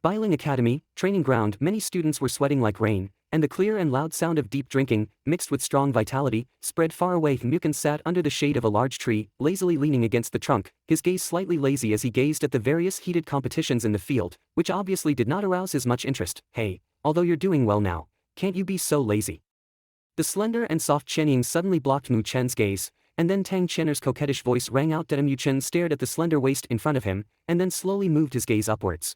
Biling Academy, training ground. Many students were sweating like rain, and the clear and loud sound of deep drinking, mixed with strong vitality, spread far away. Mukin sat under the shade of a large tree, lazily leaning against the trunk, his gaze slightly lazy as he gazed at the various heated competitions in the field, which obviously did not arouse his much interest. Hey, although you're doing well now, can't you be so lazy? The slender and soft Chen Ying suddenly blocked Mu Chen's gaze, and then Tang Chener's coquettish voice rang out. Mu Chen stared at the slender waist in front of him, and then slowly moved his gaze upwards.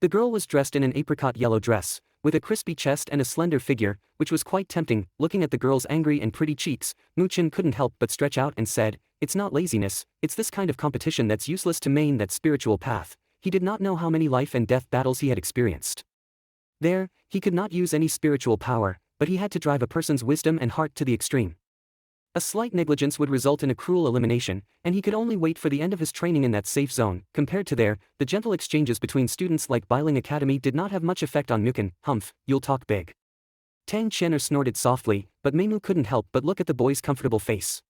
The girl was dressed in an apricot yellow dress, with a crispy chest and a slender figure, which was quite tempting. Looking at the girl's angry and pretty cheeks, Mu Chen couldn't help but stretch out and said, "It's not laziness, it's this kind of competition that's useless to main that spiritual path." He did not know how many life and death battles he had experienced. There, he could not use any spiritual power, but he had to drive a person's wisdom and heart to the extreme. A slight negligence would result in a cruel elimination, and he could only wait for the end of his training in that safe zone. Compared to there, the gentle exchanges between students like Biling Academy did not have much effect on Mukin. "Humph, you'll talk big." Tang Chener snorted softly, but Meimu couldn't help but look at the boy's comfortable face.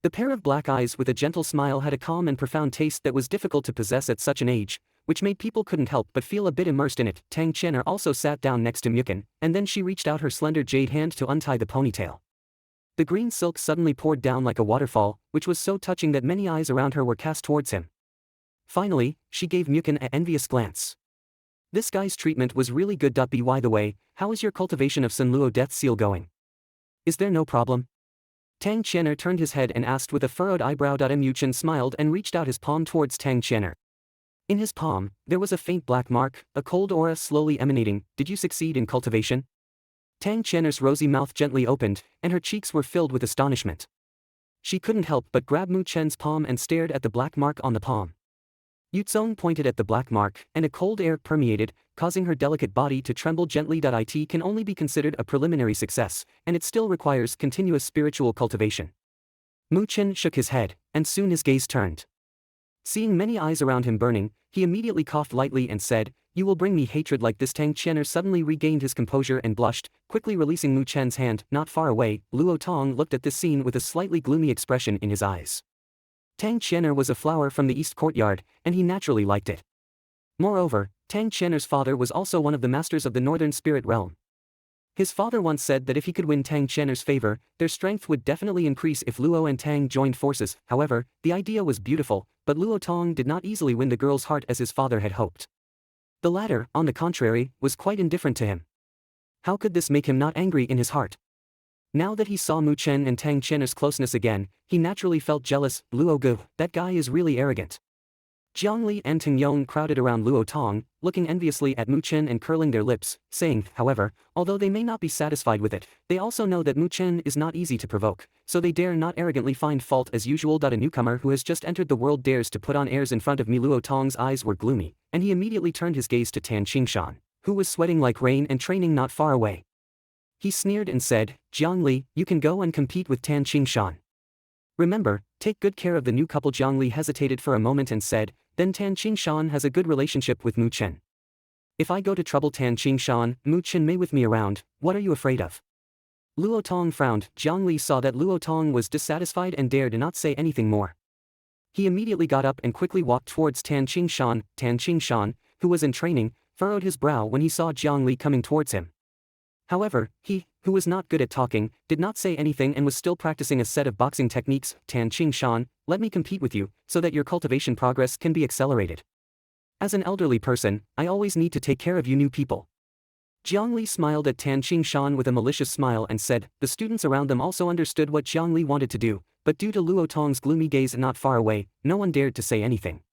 The pair of black eyes with a gentle smile had a calm and profound taste that was difficult to possess at such an age, which made people couldn't help but feel a bit immersed in it. Tang Chener also sat down next to Mukin, and then she reached out her slender jade hand to untie the ponytail. The green silk suddenly poured down like a waterfall, which was so touching that many eyes around her were cast towards him. Finally, she gave Mukin an envious glance. This guy's treatment was really good. By the way, how is your cultivation of Sun Luo Death Seal going? Is there no problem? Tang Chener turned his head and asked with a furrowed eyebrow. Mu Chen smiled and reached out his palm towards Tang Chener. In his palm, there was a faint black mark, a cold aura slowly emanating. "Did you succeed in cultivation?" Tang Chener's rosy mouth gently opened, and her cheeks were filled with astonishment. She couldn't help but grab Mu Chen's palm and stared at the black mark on the palm. Yuzong pointed at the black mark, and a cold air permeated, causing her delicate body to tremble gently. It can only be considered a preliminary success, and it still requires continuous spiritual cultivation. Mu Chen shook his head, and soon his gaze turned. Seeing many eyes around him burning, he immediately coughed lightly and said, "You will bring me hatred like this." Tang Chener suddenly regained his composure and blushed, quickly releasing Mu Chen's hand. Not far away, Luo Tong looked at this scene with a slightly gloomy expression in his eyes. Tang Chener was a flower from the East Courtyard, and he naturally liked it. Moreover, Tang Chener's father was also one of the masters of the Northern Spirit Realm. His father once said that if he could win Tang Chener's favor, their strength would definitely increase if Luo and Tang joined forces. However, the idea was beautiful, but Luo Tong did not easily win the girl's heart as his father had hoped. The latter, on the contrary, was quite indifferent to him. How could this make him not angry in his heart? Now that he saw Mu Chen and Tang Chener's closeness again, he naturally felt jealous. "Luo Gu, that guy is really arrogant." Jiangli and Ting Yong crowded around Luo Tong, looking enviously at Mu Chen and curling their lips, saying, however, although they may not be satisfied with it, they also know that Mu Chen is not easy to provoke, so they dare not arrogantly find fault as usual. A newcomer who has just entered the world dares to put on airs in front of me. Luo Tong's eyes were gloomy, and he immediately turned his gaze to Tan Qingshan, who was sweating like rain and training not far away. He sneered and said, "Jiangli, you can go and compete with Tan Qingshan. Remember, take good care of the new couple." Jiangli hesitated for a moment and said, "Then Tan Qingshan has a good relationship with Mu Chen. If I go to trouble Tan Qingshan, Mu Chen may with me around. What are you afraid of?" Luo Tong frowned. Jiangli saw that Luo Tong was dissatisfied and dared not say anything more. He immediately got up and quickly walked towards Tan Qingshan. Tan Qingshan, who was in training, furrowed his brow when he saw Jiangli coming towards him. However, he, who was not good at talking, did not say anything and was still practicing a set of boxing techniques. "Tan Qingshan, let me compete with you, so that your cultivation progress can be accelerated. As an elderly person, I always need to take care of you new people." Jiangli smiled at Tan Qingshan with a malicious smile and said. The students around them also understood what Jiangli wanted to do, but due to Luo Tong's gloomy gaze not far away, no one dared to say anything.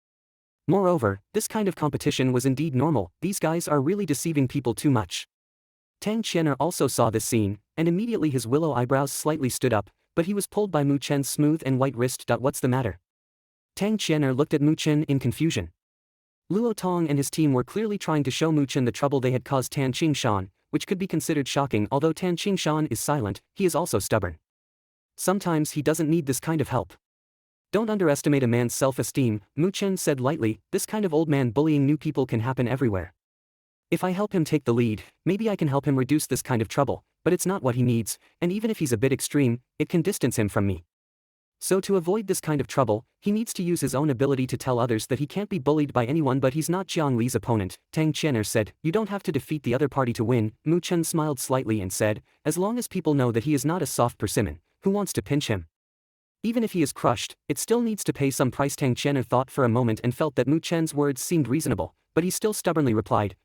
Moreover, this kind of competition was indeed normal. These guys are really deceiving people too much. Tang Chener also saw this scene, and immediately his willow eyebrows slightly stood up, but he was pulled by Mu Chen's smooth and white wrist. "What's the matter?" Tang Chener looked at Mu Chen in confusion. Luo Tong and his team were clearly trying to show Mu Chen the trouble they had caused Tan Qingshan, which could be considered shocking. Although Tan Qingshan is silent, he is also stubborn. Sometimes he doesn't need this kind of help. "Don't underestimate a man's self-esteem," Mu Chen said lightly. "This kind of old man bullying new people can happen everywhere. If I help him take the lead, maybe I can help him reduce this kind of trouble, but it's not what he needs, and even if he's a bit extreme, it can distance him from me." So to avoid this kind of trouble, he needs to use his own ability to tell others that he can't be bullied by anyone but he's not Jiang Li's opponent. Tang Qian'er said, "You don't have to defeat the other party to win." Mu Chen smiled slightly and said, "As long as people know that he is not a soft persimmon, who wants to pinch him? Even if he is crushed, it still needs to pay some price." Tang Qian'er thought for a moment and felt that Mu Chen's words seemed reasonable, but he still stubbornly replied,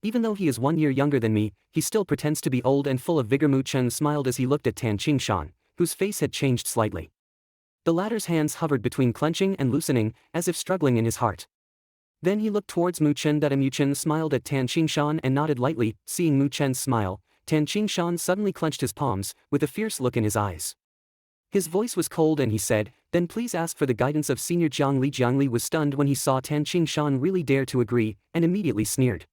even though he is 1 year younger than me, he still pretends to be old and full of vigor." Mu Chen smiled as he looked at Tan Qingshan, whose face had changed slightly. The latter's hands hovered between clenching and loosening, as if struggling in his heart. Then he looked towards Mu Chen. Mu Chen smiled at Tan Qingshan and nodded lightly. Seeing Mu Chen's smile, Tan Qingshan suddenly clenched his palms, with a fierce look in his eyes. His voice was cold and he said, "Then please ask for the guidance of Senior Jiang Li." Jiang Li was stunned when he saw Tan Qingshan really dare to agree, and immediately sneered.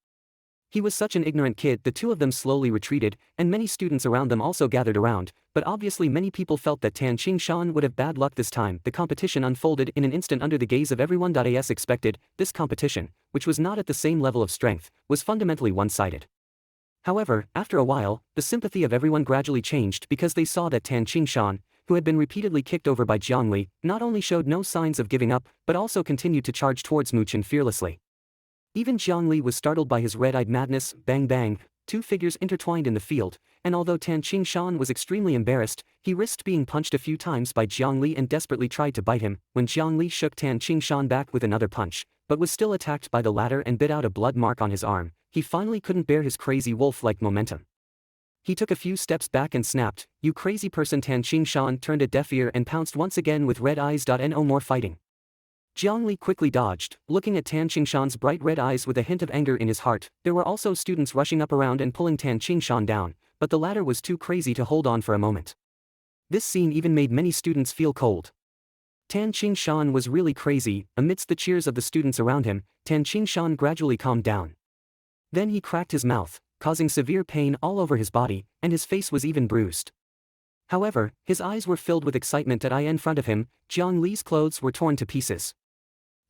He was such an ignorant kid. The two of them slowly retreated, and many students around them also gathered around, but obviously many people felt that Tan Qingshan would have bad luck this time. The competition unfolded in an instant under the gaze of everyone. As expected, this competition, which was not at the same level of strength, was fundamentally one-sided. However, after a while, the sympathy of everyone gradually changed because they saw that Tan Qingshan, who had been repeatedly kicked over by Jiang Li, not only showed no signs of giving up, but also continued to charge towards Mu Chen fearlessly. Even Jiang Li was startled by his red-eyed madness. Bang bang, two figures intertwined in the field, and although Tan Qingshan was extremely embarrassed, he risked being punched a few times by Jiang Li and desperately tried to bite him, when Jiang Li shook Tan Qingshan back with another punch, but was still attacked by the latter and bit out a blood mark on his arm. He finally couldn't bear his crazy wolf-like momentum. He took a few steps back and snapped, "You crazy person!" Tan Qingshan turned a deaf ear and pounced once again with red eyes. No more fighting. Jiang Li quickly dodged, looking at Tan Qingshan's bright red eyes with a hint of anger in his heart. There were also students rushing up around and pulling Tan Qingshan down, but the latter was too crazy to hold on for a moment. This scene even made many students feel cold. Tan Qingshan was really crazy. Amidst the cheers of the students around him, Tan Qingshan gradually calmed down. Then he cracked his mouth, causing severe pain all over his body, and his face was even bruised. However, his eyes were filled with excitement. In front of him, Jiang Li's clothes were torn to pieces.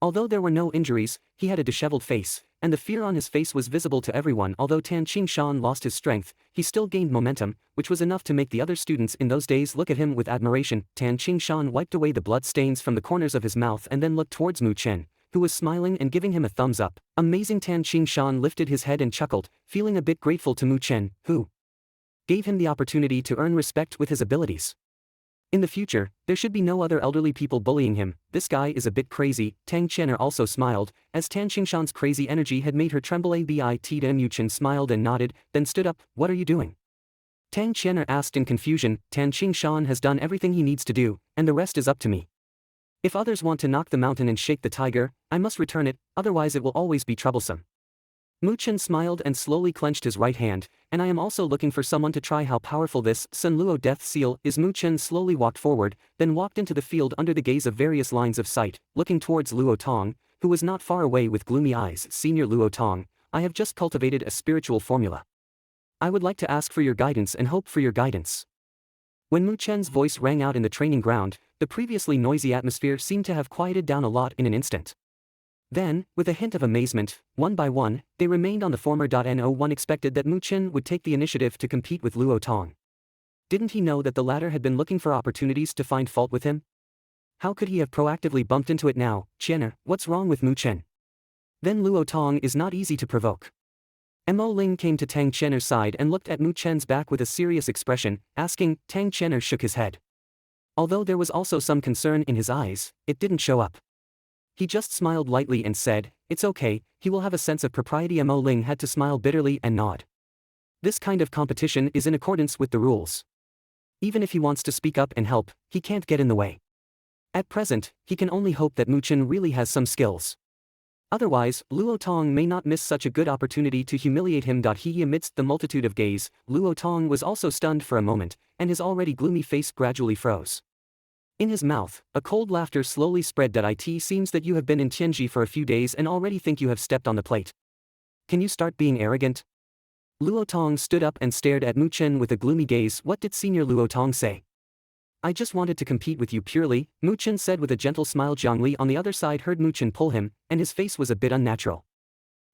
Although there were no injuries, he had a disheveled face, and the fear on his face was visible to everyone. Although Tan Qingshan lost his strength, he still gained momentum, which was enough to make the other students in those days look at him with admiration. Tan Qingshan wiped away the blood stains from the corners of his mouth and then looked towards Mu Chen, who was smiling and giving him a thumbs up. Amazing! Tan Qingshan lifted his head and chuckled, feeling a bit grateful to Mu Chen, who gave him the opportunity to earn respect with his abilities. In the future, there should be no other elderly people bullying him. This guy is a bit crazy. Tang Qian'er also smiled, as Tan Qingshan's crazy energy had made her tremble a bit. Mu Chen smiled and nodded, then stood up. "What are you doing?" Tang Qian'er asked in confusion. Tan Qingshan has done everything he needs to do, and the rest is up to me. If others want to knock the mountain and shake the tiger, I must return it, otherwise it will always be troublesome. Mu Chen smiled and slowly clenched his right hand, and I am also looking for someone to try how powerful this Sun Luo death seal is. Mu Chen slowly walked forward, then walked into the field under the gaze of various lines of sight, looking towards Luo Tong, who was not far away with gloomy eyes. "Senior Luo Tong, I have just cultivated a spiritual formula. I would like to ask for your guidance and hope for your guidance." When Mu Chen's voice rang out in the training ground, the previously noisy atmosphere seemed to have quieted down a lot in an instant. Then, with a hint of amazement, one by one, they remained on the former. No one expected that Mu Chen would take the initiative to compete with Luo Tong. Didn't he know that the latter had been looking for opportunities to find fault with him? How could he have proactively bumped into it now? "Qian'er, what's wrong with Mu Chen?" Then Luo Tong is not easy to provoke. Mo Ling came to Tang Qian'er's side and looked at Mu Chen's back with a serious expression, asking. Tang Qian'er shook his head. Although there was also some concern in his eyes, it didn't show up. He just smiled lightly and said, "It's okay, he will have a sense of propriety." Mo Ling had to smile bitterly and nod. This kind of competition is in accordance with the rules. Even if he wants to speak up and help, he can't get in the way. At present, he can only hope that Mu Chen really has some skills. Otherwise, Luo Tong may not miss such a good opportunity to humiliate him. Amidst the multitude of gaze, Luo Tong was also stunned for a moment, and his already gloomy face gradually froze. In his mouth, a cold laughter slowly spread. It seems that you have been in Tianji for a few days and already think you have stepped on the plate. Can you start being arrogant? Luo Tong stood up and stared at Mu Chen with a gloomy gaze. What did Senior Luo Tong say? I just wanted to compete with you purely, Mu Chen said with a gentle smile. Jiang Li on the other side heard Mu Chen pull him, and his face was a bit unnatural.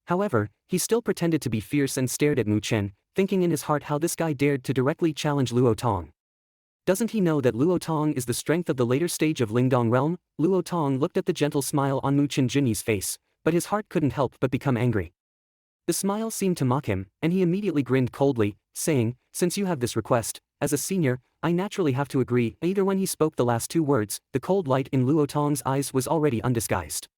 However, he still pretended to be fierce and stared at Mu Chen, thinking in his heart how this guy dared to directly challenge Luo Tong. Doesn't he know that Luo Tong is the strength of the later stage of Lingdong realm? Luo Tong looked at the gentle smile on Mu Chen Junyi's face, but his heart couldn't help but become angry. The smile seemed to mock him, and he immediately grinned coldly, saying, "Since you have this request, as a senior, I naturally have to agree." Either when he spoke the last two words, the cold light in Luo Tong's eyes was already undisguised.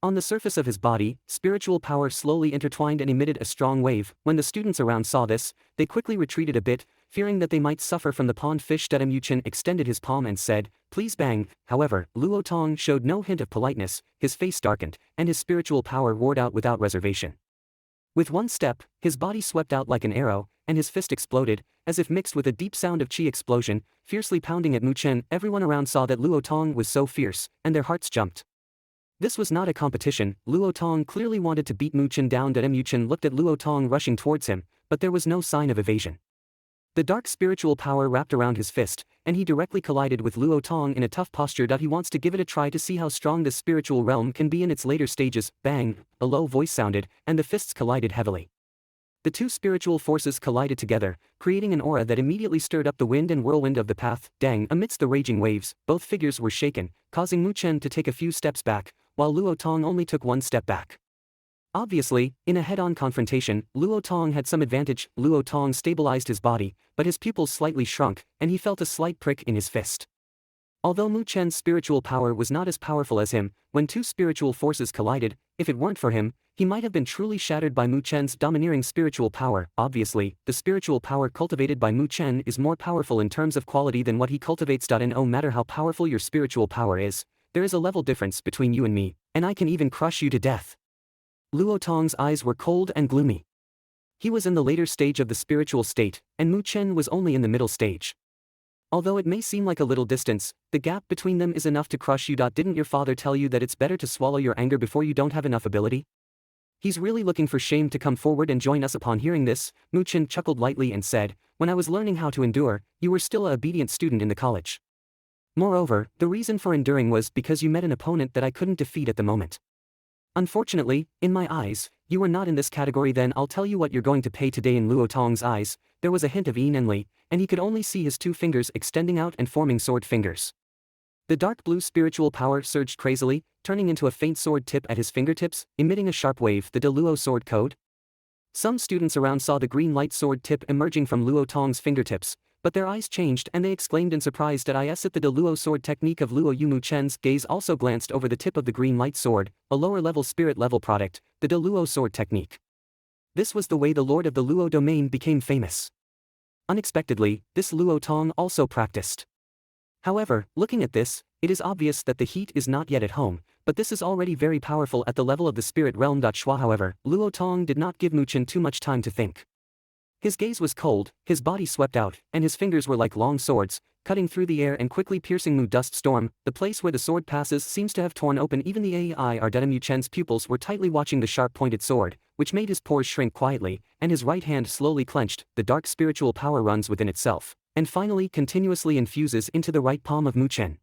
On the surface of his body, spiritual power slowly intertwined and emitted a strong wave. When the students around saw this, they quickly retreated a bit, fearing that they might suffer from the pond fish. Mu Chen extended his palm and said, "Please bang." However, Luo Tong showed no hint of politeness, his face darkened, and his spiritual power roared out without reservation. With one step, his body swept out like an arrow, and his fist exploded, as if mixed with a deep sound of chi explosion, fiercely pounding at Mu Chen. Everyone around saw that Luo Tong was so fierce, and their hearts jumped. This was not a competition. Luo Tong clearly wanted to beat Mu Chen down. Mu Chen looked at Luo Tong rushing towards him, but there was no sign of evasion. The dark spiritual power wrapped around his fist, and he directly collided with Luo Tong in a tough posture. He wants to give it a try to see how strong this spiritual realm can be in its later stages. Bang! A low voice sounded, and the fists collided heavily. The two spiritual forces collided together, creating an aura that immediately stirred up the wind and whirlwind of the path. Dang! Amidst the raging waves, both figures were shaken, causing Mu Chen to take a few steps back, while Luo Tong only took one step back. Obviously, in a head-on confrontation, Luo Tong had some advantage. Luo Tong stabilized his body, but his pupils slightly shrunk, and he felt a slight prick in his fist. Although Mu Chen's spiritual power was not as powerful as him, when two spiritual forces collided, if it weren't for him, he might have been truly shattered by Mu Chen's domineering spiritual power. Obviously, the spiritual power cultivated by Mu Chen is more powerful in terms of quality than what he cultivates. No matter how powerful your spiritual power is, there is a level difference between you and me, and I can even crush you to death. Luo Tong's eyes were cold and gloomy. He was in the later stage of the spiritual state, and Mu Chen was only in the middle stage. Although it may seem like a little distance, the gap between them is enough to crush you. Didn't your father tell you that it's better to swallow your anger before you don't have enough ability? He's really looking for shame to come forward and join us. Upon hearing this, Mu Chen chuckled lightly and said, "When I was learning how to endure, you were still an obedient student in the college. Moreover, the reason for enduring was because you met an opponent that I couldn't defeat at the moment. Unfortunately, in my eyes, you were not in this category. Then I'll tell you what you're going to pay today." In Luo Tong's eyes, there was a hint of enenli, and he could only see his two fingers extending out and forming sword fingers. The dark blue spiritual power surged crazily, turning into a faint sword tip at his fingertips, emitting a sharp wave. The Luo sword code? Some students around saw the green light sword tip emerging from Luo Tong's fingertips, but their eyes changed and they exclaimed in surprise that "Is it the Luo sword technique of Luo Yu?" Mu Chen's gaze also glanced over the tip of the green light sword, a lower level spirit level product, the Luo sword technique. This was the way the lord of the Luo domain became famous. Unexpectedly, this Luo Tong also practiced. However, looking at this, it is obvious that the heat is not yet at home, but this is already very powerful at the level of the spirit realm. Shua. However, Luo Tong did not give Mu Chen too much time to think. His gaze was cold, his body swept out, and his fingers were like long swords, cutting through the air and quickly piercing Mu Dust Storm. The place where the sword passes seems to have torn open even the AIR. Mu Chen's pupils were tightly watching the sharp-pointed sword, which made his pores shrink quietly, and his right hand slowly clenched. The dark spiritual power runs within itself, and finally continuously infuses into the right palm of Mu Chen.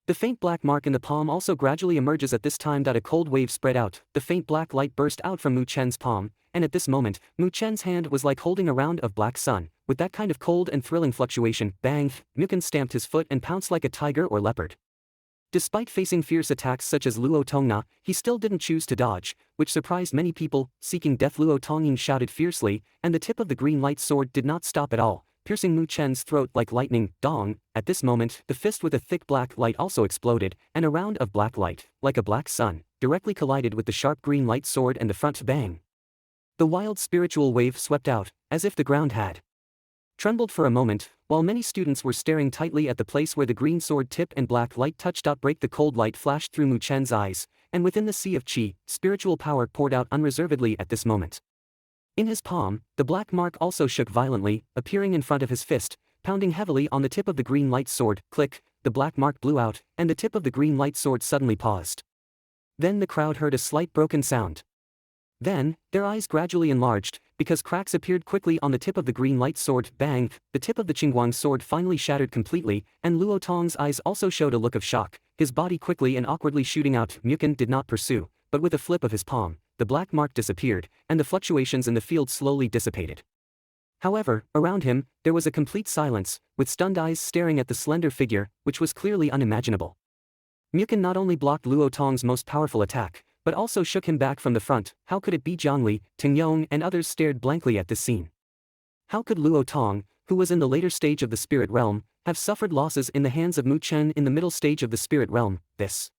The faint black mark in the palm also gradually emerges at this time. A cold wave spread out, the faint black light burst out from Mu Chen's palm, and at this moment, Mu Chen's hand was like holding a round of black sun, with that kind of cold and thrilling fluctuation. Bang! Mu Chen stamped his foot and pounced like a tiger or leopard. Despite facing fierce attacks such as Luo Tongna, he still didn't choose to dodge, which surprised many people. Seeking death, Luo Tongyin shouted fiercely, and the tip of the green light sword did not stop at all, piercing Mu Chen's throat like lightning. Dong! At this moment, the fist with a thick black light also exploded, and a round of black light, like a black sun, directly collided with the sharp green light sword and the front. Bang! The wild spiritual wave swept out, as if the ground had trembled for a moment, while many students were staring tightly at the place where the green sword tip and black light touched. Break! The cold light flashed through Mu Chen's eyes, and within the sea of chi, spiritual power poured out unreservedly at this moment. In his palm, the black mark also shook violently, appearing in front of his fist, pounding heavily on the tip of the green light sword. Click! The black mark blew out, and the tip of the green light sword suddenly paused. Then the crowd heard a slight broken sound. Then, their eyes gradually enlarged, because cracks appeared quickly on the tip of the green light sword. Bang! The tip of the Qingguang sword finally shattered completely, and Luo Tong's eyes also showed a look of shock, his body quickly and awkwardly shooting out. Mu Chen did not pursue, but with a flip of his palm, the black mark disappeared, and the fluctuations in the field slowly dissipated. However, around him, there was a complete silence, with stunned eyes staring at the slender figure, which was clearly unimaginable. Mukin not only blocked Luo Tong's most powerful attack, but also shook him back from the front. How could it be? Zhongli, Tingyong and others stared blankly at this scene. How could Luo Tong, who was in the later stage of the spirit realm, have suffered losses in the hands of Mu Chen in the middle stage of the spirit realm? This.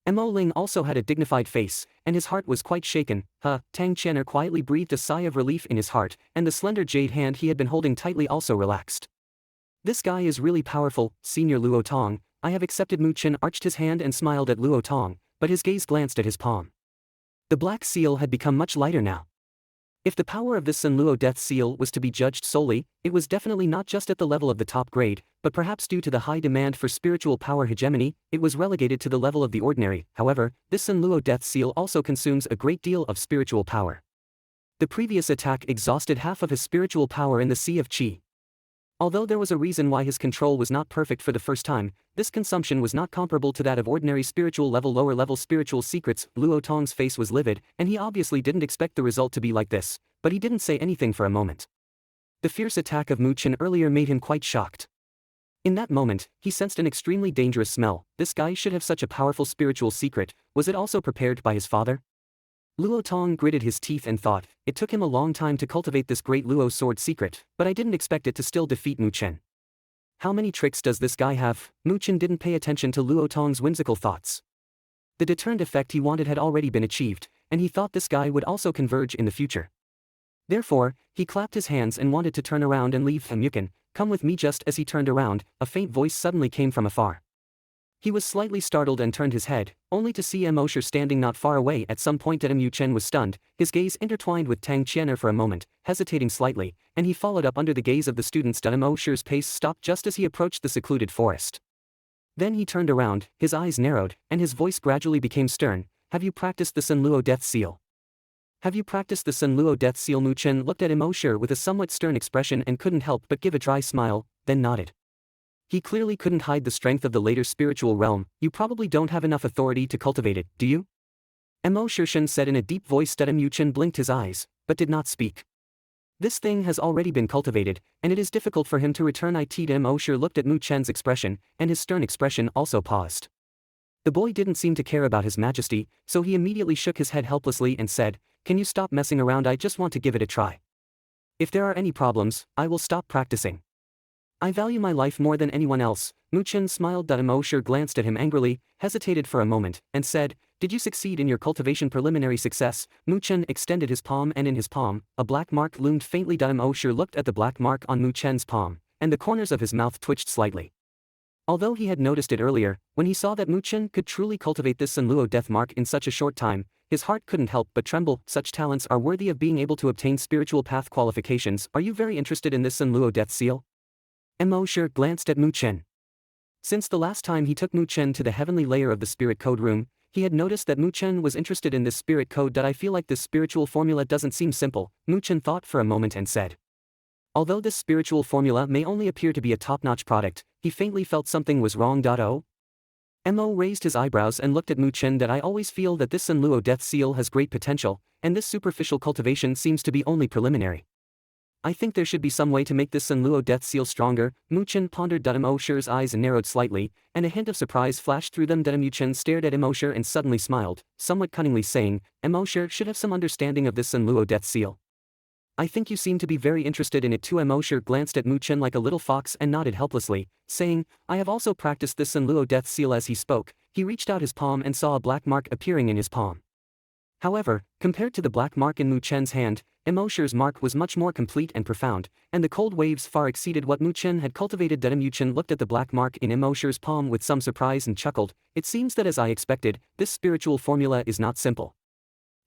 Mo Ling also had a dignified face, and his heart was quite shaken. Tang Chen'er quietly breathed a sigh of relief in his heart, and the slender jade hand he had been holding tightly also relaxed. This guy is really powerful, Senior Luo Tong. I have accepted. Mu Chen arched his hand and smiled at Luo Tong, but his gaze glanced at his palm. The black seal had become much lighter now. If the power of this Sun Luo death seal was to be judged solely, it was definitely not just at the level of the top grade, but perhaps due to the high demand for spiritual power hegemony, it was relegated to the level of the ordinary. However, this Sun Luo death seal also consumes a great deal of spiritual power. The previous attack exhausted half of his spiritual power in the Sea of Qi. Although there was a reason why his control was not perfect for the first time, this consumption was not comparable to that of ordinary spiritual level. Lower level spiritual secrets. Luo Tong's face was livid, and he obviously didn't expect the result to be like this, but he didn't say anything for a moment. The fierce attack of Mu Chen earlier made him quite shocked. In that moment, he sensed an extremely dangerous smell. This guy should have such a powerful spiritual secret. Was it also prepared by his father? Luo Tong gritted his teeth and thought, it took him a long time to cultivate this great Luo sword secret, but I didn't expect it to still defeat Mu Chen. How many tricks does this guy have? Mu Chen didn't pay attention to Luo Tong's whimsical thoughts. The deterrent effect he wanted had already been achieved, and he thought this guy would also converge in the future. Therefore, he clapped his hands and wanted to turn around and leave Mukin. Come with me. Just as he turned around, a faint voice suddenly came from afar. He was slightly startled and turned his head, only to see Mosher standing not far away. At some point Mu Chen was stunned, his gaze intertwined with Tang Chen'er for a moment, hesitating slightly, and he followed up under the gaze of the students. Mosher's pace stopped just as he approached the secluded forest. Then he turned around, his eyes narrowed, and his voice gradually became stern. Have you practiced the Sun Luo death seal? Have you practiced the Sun Luo death seal? Mu Chen looked at Mosher with a somewhat stern expression and couldn't help but give a dry smile, then nodded. He clearly couldn't hide the strength of the later spiritual realm. You probably don't have enough authority to cultivate it, do you? Mo Shirshan said in a deep voice. Mu Chen blinked his eyes, but did not speak. This thing has already been cultivated, and it is difficult for him to return it. Mo Shir looked at Mu Chen's expression, and his stern expression also paused. The boy didn't seem to care about his majesty, so he immediately shook his head helplessly and said, can you stop messing around? I just want to give it a try. If there are any problems, I will stop practicing. I value my life more than anyone else. Mu Chen smiled. Mo Shir glanced at him angrily, hesitated for a moment, and said, did you succeed in your cultivation? Preliminary success. Mu Chen extended his palm, and in his palm, a black mark loomed faintly. Mo Shir looked at the black mark on Mu Chen's palm, and the corners of his mouth twitched slightly. Although he had noticed it earlier, when he saw that Mu Chen could truly cultivate this Sun Luo death mark in such a short time, his heart couldn't help but tremble. Such talents are worthy of being able to obtain spiritual path qualifications. Are you very interested in this Sun Luo death seal? Mo Shir glanced at Mu Chen. Since the last time he took Mu Chen to the heavenly layer of the spirit code room, he had noticed that Mu Chen was interested in this spirit code. I feel like this spiritual formula doesn't seem simple. Mu Chen thought for a moment and said. Although this spiritual formula may only appear to be a top-notch product, he faintly felt something was wrong. Mo raised his eyebrows and looked at Mu Chen. I always feel that this Sun Luo death seal has great potential, and this superficial cultivation seems to be only preliminary. I think there should be some way to make this Sun Luo death seal stronger. Mu Chen pondered. Mo Shir's eyes narrowed slightly, and a hint of surprise flashed through them. Mu Chen stared at Mo Shir and suddenly smiled, somewhat cunningly saying, Mo Shir should have some understanding of this Sun Luo death seal. I think you seem to be very interested in it too. Mo Shir glanced at Mu Chen like a little fox and nodded helplessly, saying, I have also practiced this Sun Luo death seal. As he spoke, he reached out his palm and saw a black mark appearing in his palm. However, compared to the black mark in Mu Chen's hand, Mo Shir's mark was much more complete and profound, and the cold waves far exceeded what Mu Chen had cultivated. Mu Chen looked at the black mark in Mo Shir's palm with some surprise and chuckled, it seems that as I expected, this spiritual formula is not simple.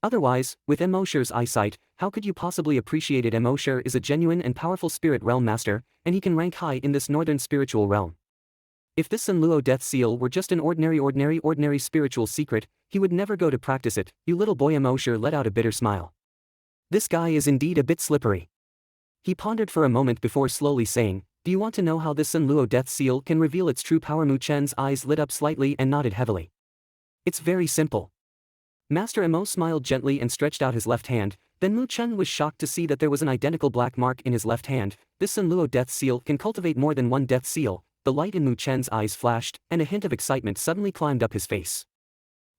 Otherwise, with Mo Shir's eyesight, how could you possibly appreciate it? Mo Shir is a genuine and powerful spirit realm master, and he can rank high in this northern spiritual realm. If this Sun Luo death seal were just an ordinary spiritual secret, he would never go to practice it. You little boy. Mo Shir let out a bitter smile. This guy is indeed a bit slippery. He pondered for a moment before slowly saying, do you want to know how this Sun Luo death seal can reveal its true power? Mu Chen's eyes lit up slightly and nodded heavily. It's very simple. Master Mo smiled gently and stretched out his left hand. Then Mu Chen was shocked to see that there was an identical black mark in his left hand. This Sun Luo death seal can cultivate more than one death seal. The light in Mu Chen's eyes flashed, and a hint of excitement suddenly climbed up his face.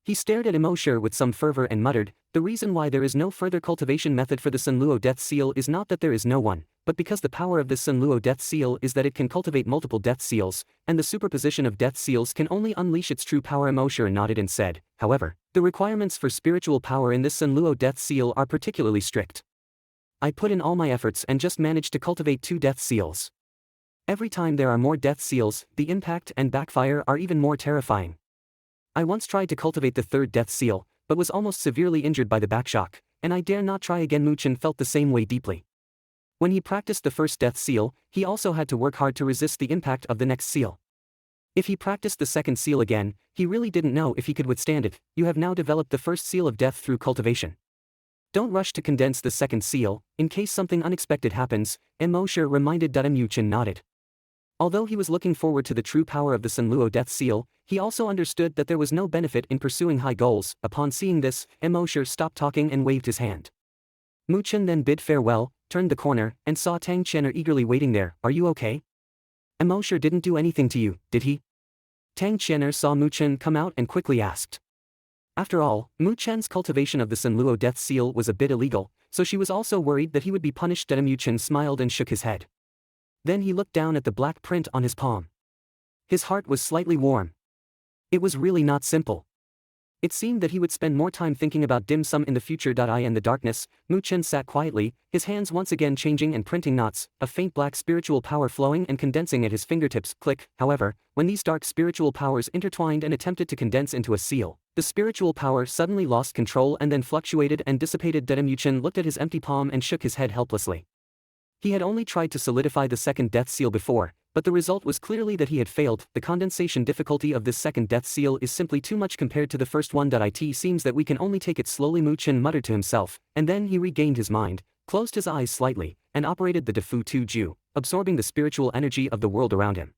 He stared at Emoshur with some fervor and muttered, "The reason why there is no further cultivation method for the Sun Luo death seal is not that there is no one, but because the power of this Sun Luo death seal is that it can cultivate multiple death seals, and the superposition of death seals can only unleash its true power." Emoshur nodded and said, "However, the requirements for spiritual power in this Sun Luo death seal are particularly strict. I put in all my efforts and just managed to cultivate 2 death seals. Every time there are more death seals, the impact and backfire are even more terrifying. I once tried to cultivate the 3rd death seal, but was almost severely injured by the backshock, and I dare not try again." Mu Chen felt the same way deeply. When he practiced the 1st death seal, he also had to work hard to resist the impact of the next seal. If he practiced the 2nd seal again, he really didn't know if he could withstand it. "You have now developed the 1st seal of death through cultivation. Don't rush to condense the 2nd seal, in case something unexpected happens," Emoshur reminded. Mu Chen nodded. Although he was looking forward to the true power of the Sun Luo death seal, he also understood that there was no benefit in pursuing high goals. Upon seeing this, Emoshur stopped talking and waved his hand. Mu Chen then bid farewell, turned the corner, and saw Tang Qian'er eagerly waiting there. "Are you okay? Emoshur didn't do anything to you, did he?" Tang Qian'er saw Mu Chen come out and quickly asked. After all, Mu Chen's cultivation of the Sun Luo death seal was a bit illegal, so she was also worried that he would be punished. Mu Chen smiled and shook his head. Then he looked down at the black print on his palm. His heart was slightly warm. It was really not simple. It seemed that he would spend more time thinking about dim sum in the future. In the darkness, Mu Chen sat quietly, his hands once again changing and printing knots, a faint black spiritual power flowing and condensing at his fingertips. Click. However, when these dark spiritual powers intertwined and attempted to condense into a seal, the spiritual power suddenly lost control and then fluctuated and dissipated. Mu Chen looked at his empty palm and shook his head helplessly. He had only tried to solidify the 2nd death seal before, but the result was clearly that he had failed. The condensation difficulty of this 2nd death seal is simply too much compared to the first one. It seems that we can only take it slowly, Mu Chen muttered to himself, and then he regained his mind, closed his eyes slightly, and operated the Defu Tu Ju, absorbing the spiritual energy of the world around him.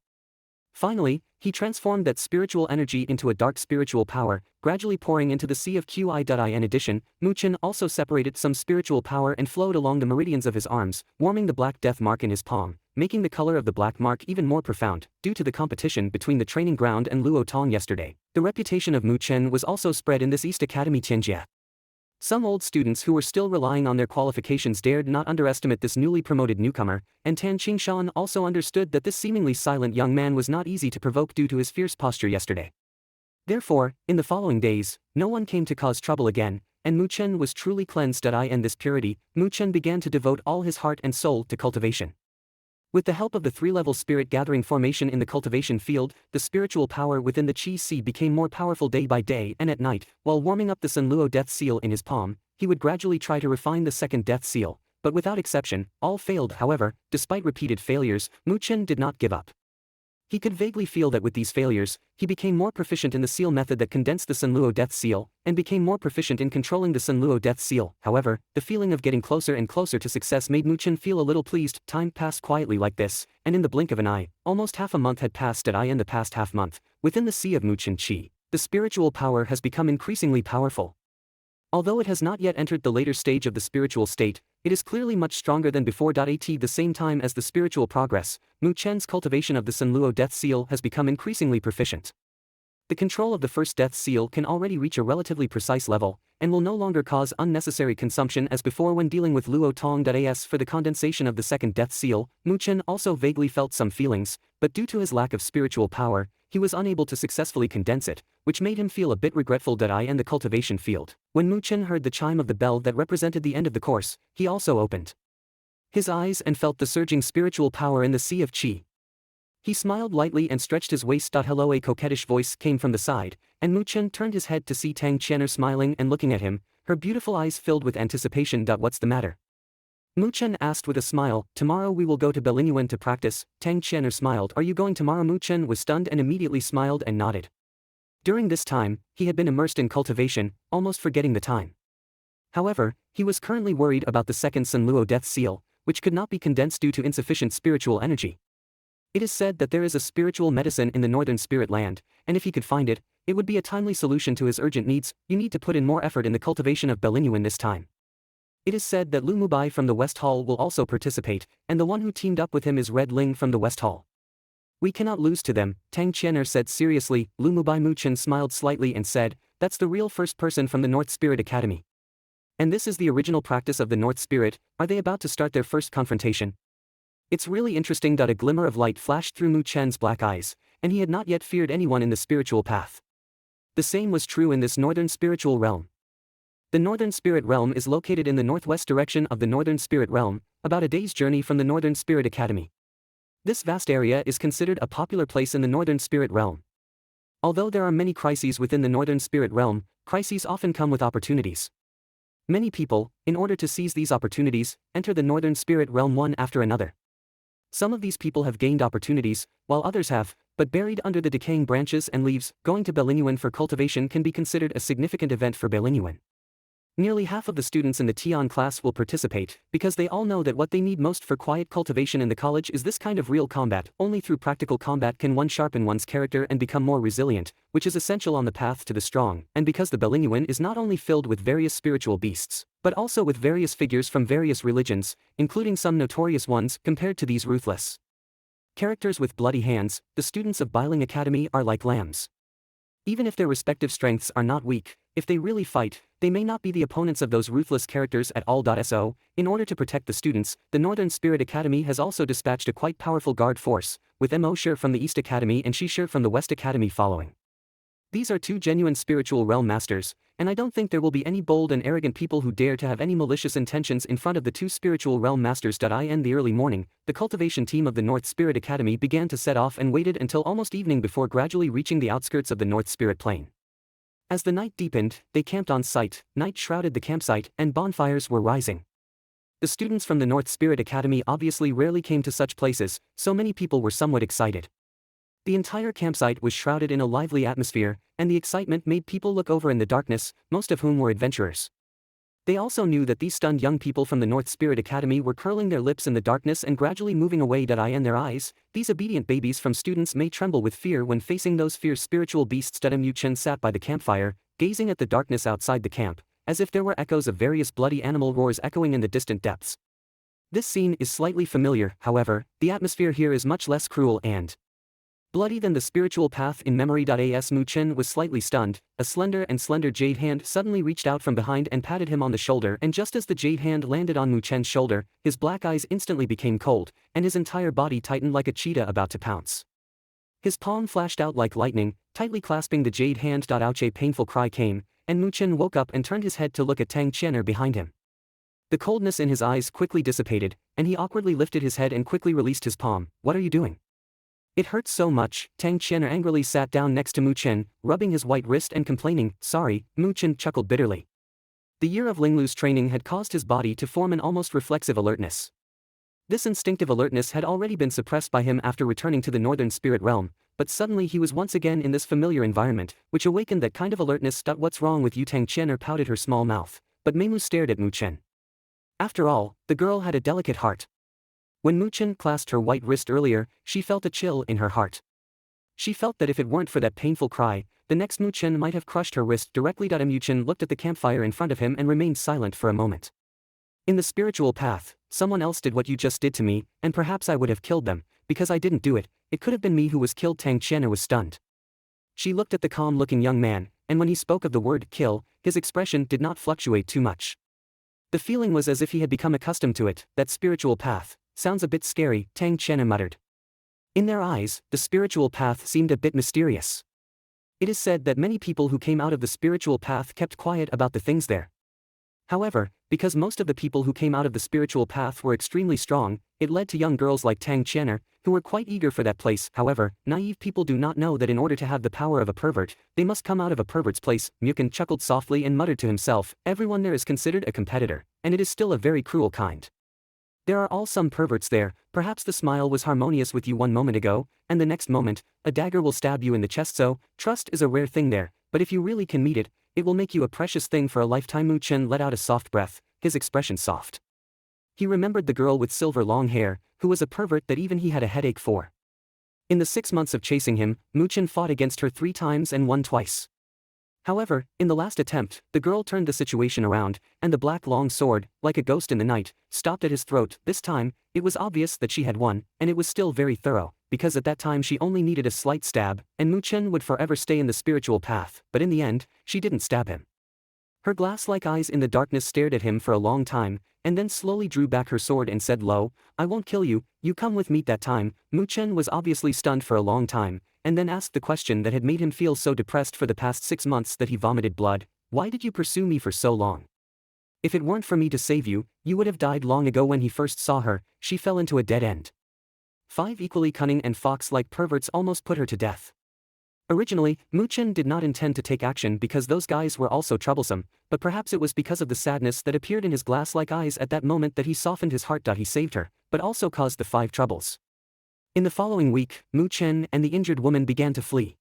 Finally, he transformed that spiritual energy into a dark spiritual power, gradually pouring into the sea of Qi. In addition, Mu Chen also separated some spiritual power and flowed along the meridians of his arms, warming the black death mark in his palm, making the color of the black mark even more profound. Due to the competition between the training ground and Luo Tong yesterday, the reputation of Mu Chen was also spread in this East Academy Tianjia. Some old students who were still relying on their qualifications dared not underestimate this newly promoted newcomer, and Tan Qingshan also understood that this seemingly silent young man was not easy to provoke due to his fierce posture yesterday. Therefore, in the following days, no one came to cause trouble again, and Mu Chen was truly cleansed. In this purity, Mu Chen began to devote all his heart and soul to cultivation. With the help of the 3-level spirit gathering formation in the cultivation field, the spiritual power within the Qi Sea became more powerful day by day, and at night, while warming up the Sun Luo death seal in his palm, he would gradually try to refine the 2nd death seal, but without exception, all failed. However, despite repeated failures, Mu Chen did not give up. He could vaguely feel that with these failures, he became more proficient in the seal method that condensed the Sun Luo death seal, and became more proficient in controlling the Sun Luo death seal. However, the feeling of getting closer and closer to success made Mu Chen feel a little pleased. Time passed quietly like this, and in the blink of an eye, almost half a month had passed. In the past half month, within the sea of Mu Chen Qi, the spiritual power has become increasingly powerful. Although it has not yet entered the later stage of the spiritual state, it is clearly much stronger than before. At the same time as the spiritual progress, Mu Chen's cultivation of the Sun Luo death seal has become increasingly proficient. The control of the 1st death seal can already reach a relatively precise level, and will no longer cause unnecessary consumption as before when dealing with Luo Tong. As for the condensation of the 2nd death seal, Mu Chen also vaguely felt some feelings, but due to his lack of spiritual power, he was unable to successfully condense it, which made him feel a bit regretful. In the cultivation field, when Mu Chen heard the chime of the bell that represented the end of the course, he also opened his eyes and felt the surging spiritual power in the sea of Qi. He smiled lightly and stretched his waist. Hello, a coquettish voice came from the side, and Mu Chen turned his head to see Tang Qian'er smiling and looking at him, her beautiful eyes filled with anticipation. What's the matter? Mu Chen asked with a smile. Tomorrow we will go to Belinuan to practice. Tang Qian'er smiled. Are you going tomorrow? Mu Chen was stunned and immediately smiled and nodded. During this time, he had been immersed in cultivation, almost forgetting the time. However, he was currently worried about the 2nd Sun Luo death seal, which could not be condensed due to insufficient spiritual energy. It is said that there is a spiritual medicine in the northern spirit land, and if he could find it, it would be a timely solution to his urgent needs. You need to put in more effort in the cultivation of Belinuan this time. It is said that Lu Mubai from the West Hall will also participate, and the one who teamed up with him is Red Ling from the West Hall. We cannot lose to them, Tang Qian'er said seriously. Lu Mubai Muchen smiled slightly and said, that's the real first person from the North Spirit Academy. And this is the original practice of the North Spirit. Are they about to start their first confrontation? It's really interesting. A glimmer of light flashed through Mu Chen's black eyes, and he had not yet feared anyone in the spiritual path. The same was true in this northern spiritual realm. The Northern Spirit Realm is located in the northwest direction of the Northern Spirit Realm, about a day's journey from the Northern Spirit Academy. This vast area is considered a popular place in the Northern Spirit Realm. Although there are many crises within the Northern Spirit Realm, crises often come with opportunities. Many people, in order to seize these opportunities, enter the Northern Spirit Realm one after another. Some of these people have gained opportunities, while others have, but buried under the decaying branches and leaves. Going to Belinuan for cultivation can be considered a significant event for Belinuan. Nearly half of the students in the Tian class will participate, because they all know that what they need most for quiet cultivation in the college is this kind of real combat. Only through practical combat can one sharpen one's character and become more resilient, which is essential on the path to the strong. And because the Belinuan is not only filled with various spiritual beasts, but also with various figures from various religions, including some notorious ones. Compared to these ruthless characters with bloody hands, the students of Biling Academy are like lambs. Even if their respective strengths are not weak, if they really fight, they may not be the opponents of those ruthless characters at all. So, in order to protect the students, the Northern Spirit Academy has also dispatched a quite powerful guard force, with Mo Shi from the East Academy and Shi Shi from the West Academy following. These are two genuine spiritual realm masters, and I don't think there will be any bold and arrogant people who dare to have any malicious intentions in front of the two spiritual realm masters. In the early morning, the cultivation team of the North Spirit Academy began to set off and waited until almost evening before gradually reaching the outskirts of the North Spirit Plain. As the night deepened, they camped on site, night shrouded the campsite, and bonfires were rising. The students from the North Spirit Academy obviously rarely came to such places, so many people were somewhat excited. The entire campsite was shrouded in a lively atmosphere, and the excitement made people look over in the darkness, most of whom were adventurers. They also knew that these stunned young people from the North Spirit Academy were curling their lips in the darkness and gradually moving away. In their eyes, these obedient babies from students may tremble with fear when facing those fierce spiritual beasts. Mu Chen sat by the campfire, gazing at the darkness outside the camp, as if there were echoes of various bloody animal roars echoing in the distant depths. This scene is slightly familiar. However, the atmosphere here is much less cruel and bloody than the spiritual path in memory. As Mu Chen was slightly stunned, a slender jade hand suddenly reached out from behind and patted him on the shoulder, and just as the jade hand landed on Mu Chen's shoulder, his black eyes instantly became cold, and his entire body tightened like a cheetah about to pounce. His palm flashed out like lightning, tightly clasping the jade hand. Ouch! A painful cry came, and Mu Chen woke up and turned his head to look at Tang Qian'er behind him. The coldness in his eyes quickly dissipated, and he awkwardly lifted his head and quickly released his palm. What are you doing? It hurts so much. Tang Qian'er angrily sat down next to Mu Chen, rubbing his white wrist and complaining. Sorry, Mu Chen chuckled bitterly. The year of Linglu's training had caused his body to form an almost reflexive alertness. This instinctive alertness had already been suppressed by him after returning to the Northern Spirit Realm, but suddenly he was once again in this familiar environment, which awakened that kind of alertness. What's wrong with you? Tang Qian'er pouted her small mouth, but Meimu stared at Mu Chen. After all, the girl had a delicate heart. When Mu Chen clasped her white wrist earlier, she felt a chill in her heart. She felt that if it weren't for that painful cry, the next Mu Chen might have crushed her wrist directly. Mu Chen looked at the campfire in front of him and remained silent for a moment. In the spiritual path, someone else did what you just did to me, and perhaps I would have killed them, because I didn't do it. It could have been me who was killed. Tang Qian'er was stunned. She looked at the calm-looking young man, and when he spoke of the word kill, his expression did not fluctuate too much. The feeling was as if he had become accustomed to it. That spiritual path sounds a bit scary, Tang Qian'er muttered. In their eyes, the spiritual path seemed a bit mysterious. It is said that many people who came out of the spiritual path kept quiet about the things there. However, because most of the people who came out of the spiritual path were extremely strong, it led to young girls like Tang Qian'er, who were quite eager for that place. However, naive people do not know that in order to have the power of a pervert, they must come out of a pervert's place. Mukin chuckled softly and muttered to himself, everyone there is considered a competitor, and it is still a very cruel kind. There are all some perverts there. Perhaps the smile was harmonious with you one moment ago, and the next moment, a dagger will stab you in the chest. So, trust is a rare thing there, but if you really can meet it, it will make you a precious thing for a lifetime. Mu Chen let out a soft breath, his expression soft. He remembered the girl with silver long hair, who was a pervert that even he had a headache for. In the 6 months of chasing him, Mu Chen fought against her 3 times and won twice. However, in the last attempt, the girl turned the situation around, and the black long sword, like a ghost in the night, stopped at his throat. This time, it was obvious that she had won, and it was still very thorough, because at that time she only needed a slight stab, and Mu Chen would forever stay in the spiritual path, but in the end, she didn't stab him. Her glass-like eyes in the darkness stared at him for a long time, and then slowly drew back her sword and said low, "I won't kill you, you come with me." That time, Mu Chen was obviously stunned for a long time, and then asked the question that had made him feel so depressed for the past 6 months that he vomited blood. "Why did you pursue me for so long? If it weren't for me to save you, you would have died long ago." When he first saw her, she fell into a dead end. 5 equally cunning and fox-like perverts almost put her to death. Originally, Mu Chen did not intend to take action because those guys were also troublesome, but perhaps it was because of the sadness that appeared in his glass-like eyes at that moment that he softened his heart. He saved her, but also caused the 5 troubles. In the following week, Mu Chen and the injured woman began to flee.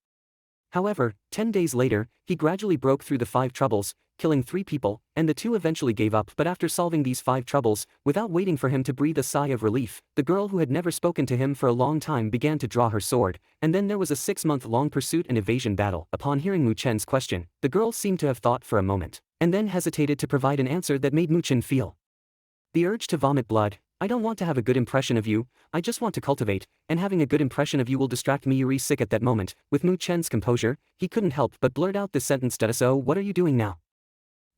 However, 10 days later, he gradually broke through the 5 troubles, killing 3 people, and the 2 eventually gave up. But after solving these 5 troubles, without waiting for him to breathe a sigh of relief, the girl who had never spoken to him for a long time began to draw her sword, and then there was a 6-month-long pursuit and evasion battle. Upon hearing Mu Chen's question, the girl seemed to have thought for a moment, and then hesitated to provide an answer that made Mu Chen feel the urge to vomit blood. "I don't want to have a good impression of you, I just want to cultivate, and having a good impression of you will distract me." Yuri sick at that moment. With Mu Chen's composure, he couldn't help but blurt out this sentence. "So what are you doing now?"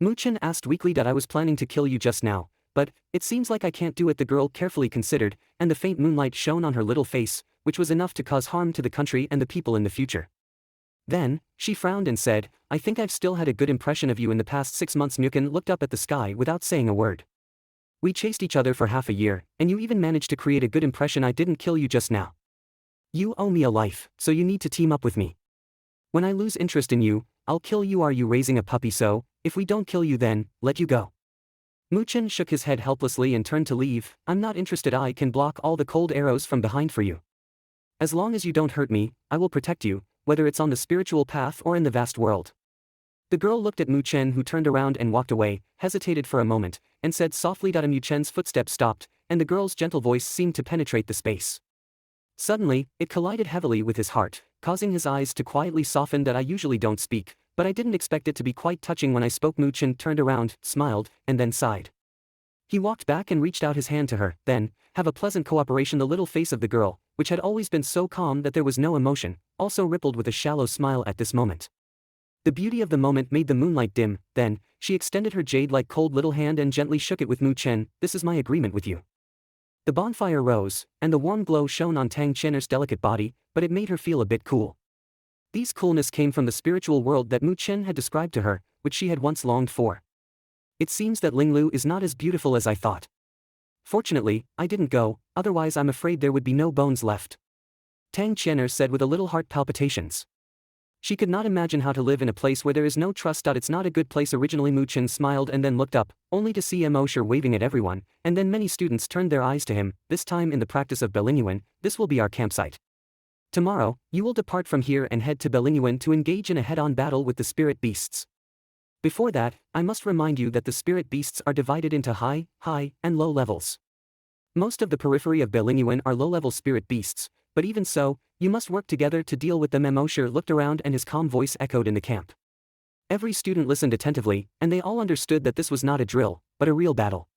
Mu Chen asked weakly. "I was planning to kill you just now, but it seems like I can't do it." The girl carefully considered, and the faint moonlight shone on her little face, which was enough to cause harm to the country and the people in the future. Then, she frowned and said, "I think I've still had a good impression of you in the past 6 months." Mu Chen looked up at the sky without saying a word. "We chased each other for half a year, and you even managed to create a good impression. I didn't kill you just now. You owe me a life, so you need to team up with me. When I lose interest in you, I'll kill you." "Are you raising a puppy? So, if we don't kill you then, let you go." Mu Chen shook his head helplessly and turned to leave. "I'm not interested. I can block all the cold arrows from behind for you. As long as you don't hurt me, I will protect you, whether it's on the spiritual path or in the vast world." The girl looked at Mu Chen, who turned around and walked away, hesitated for a moment, and said softly. Mu Chen's footsteps stopped, and the girl's gentle voice seemed to penetrate the space. Suddenly, it collided heavily with his heart, causing his eyes to quietly soften. "I usually don't speak, but I didn't expect it to be quite touching when I spoke." Mu Chen turned around, smiled, and then sighed. He walked back and reached out his hand to her. Then, "Have a pleasant cooperation." The little face of the girl, which had always been so calm that there was no emotion, also rippled with a shallow smile at this moment. The beauty of the moment made the moonlight dim. Then, she extended her jade-like cold little hand and gently shook it with Mu Chen. "This is my agreement with you." The bonfire rose, and the warm glow shone on Tang Chen's delicate body, but it made her feel a bit cool. These coolness came from the spiritual world that Mu Chen had described to her, which she had once longed for. "It seems that Linglu is not as beautiful as I thought. Fortunately, I didn't go, otherwise I'm afraid there would be no bones left," Tang Chen said with a little heart palpitations. She could not imagine how to live in a place where there is no trust. "It's not a good place." Originally Mu Chen smiled and then looked up, only to see Mosher waving at everyone, and then many students turned their eyes to him. "This time in the practice of Belingyuan, this will be our campsite. Tomorrow, you will depart from here and head to Belingyuan to engage in a head-on battle with the spirit beasts. Before that, I must remind you that the spirit beasts are divided into high, and low levels. Most of the periphery of Belingyuan are low-level spirit beasts, but even so, you must work together to deal with them." Mosher looked around and his calm voice echoed in the camp. Every student listened attentively, and they all understood that this was not a drill, but a real battle.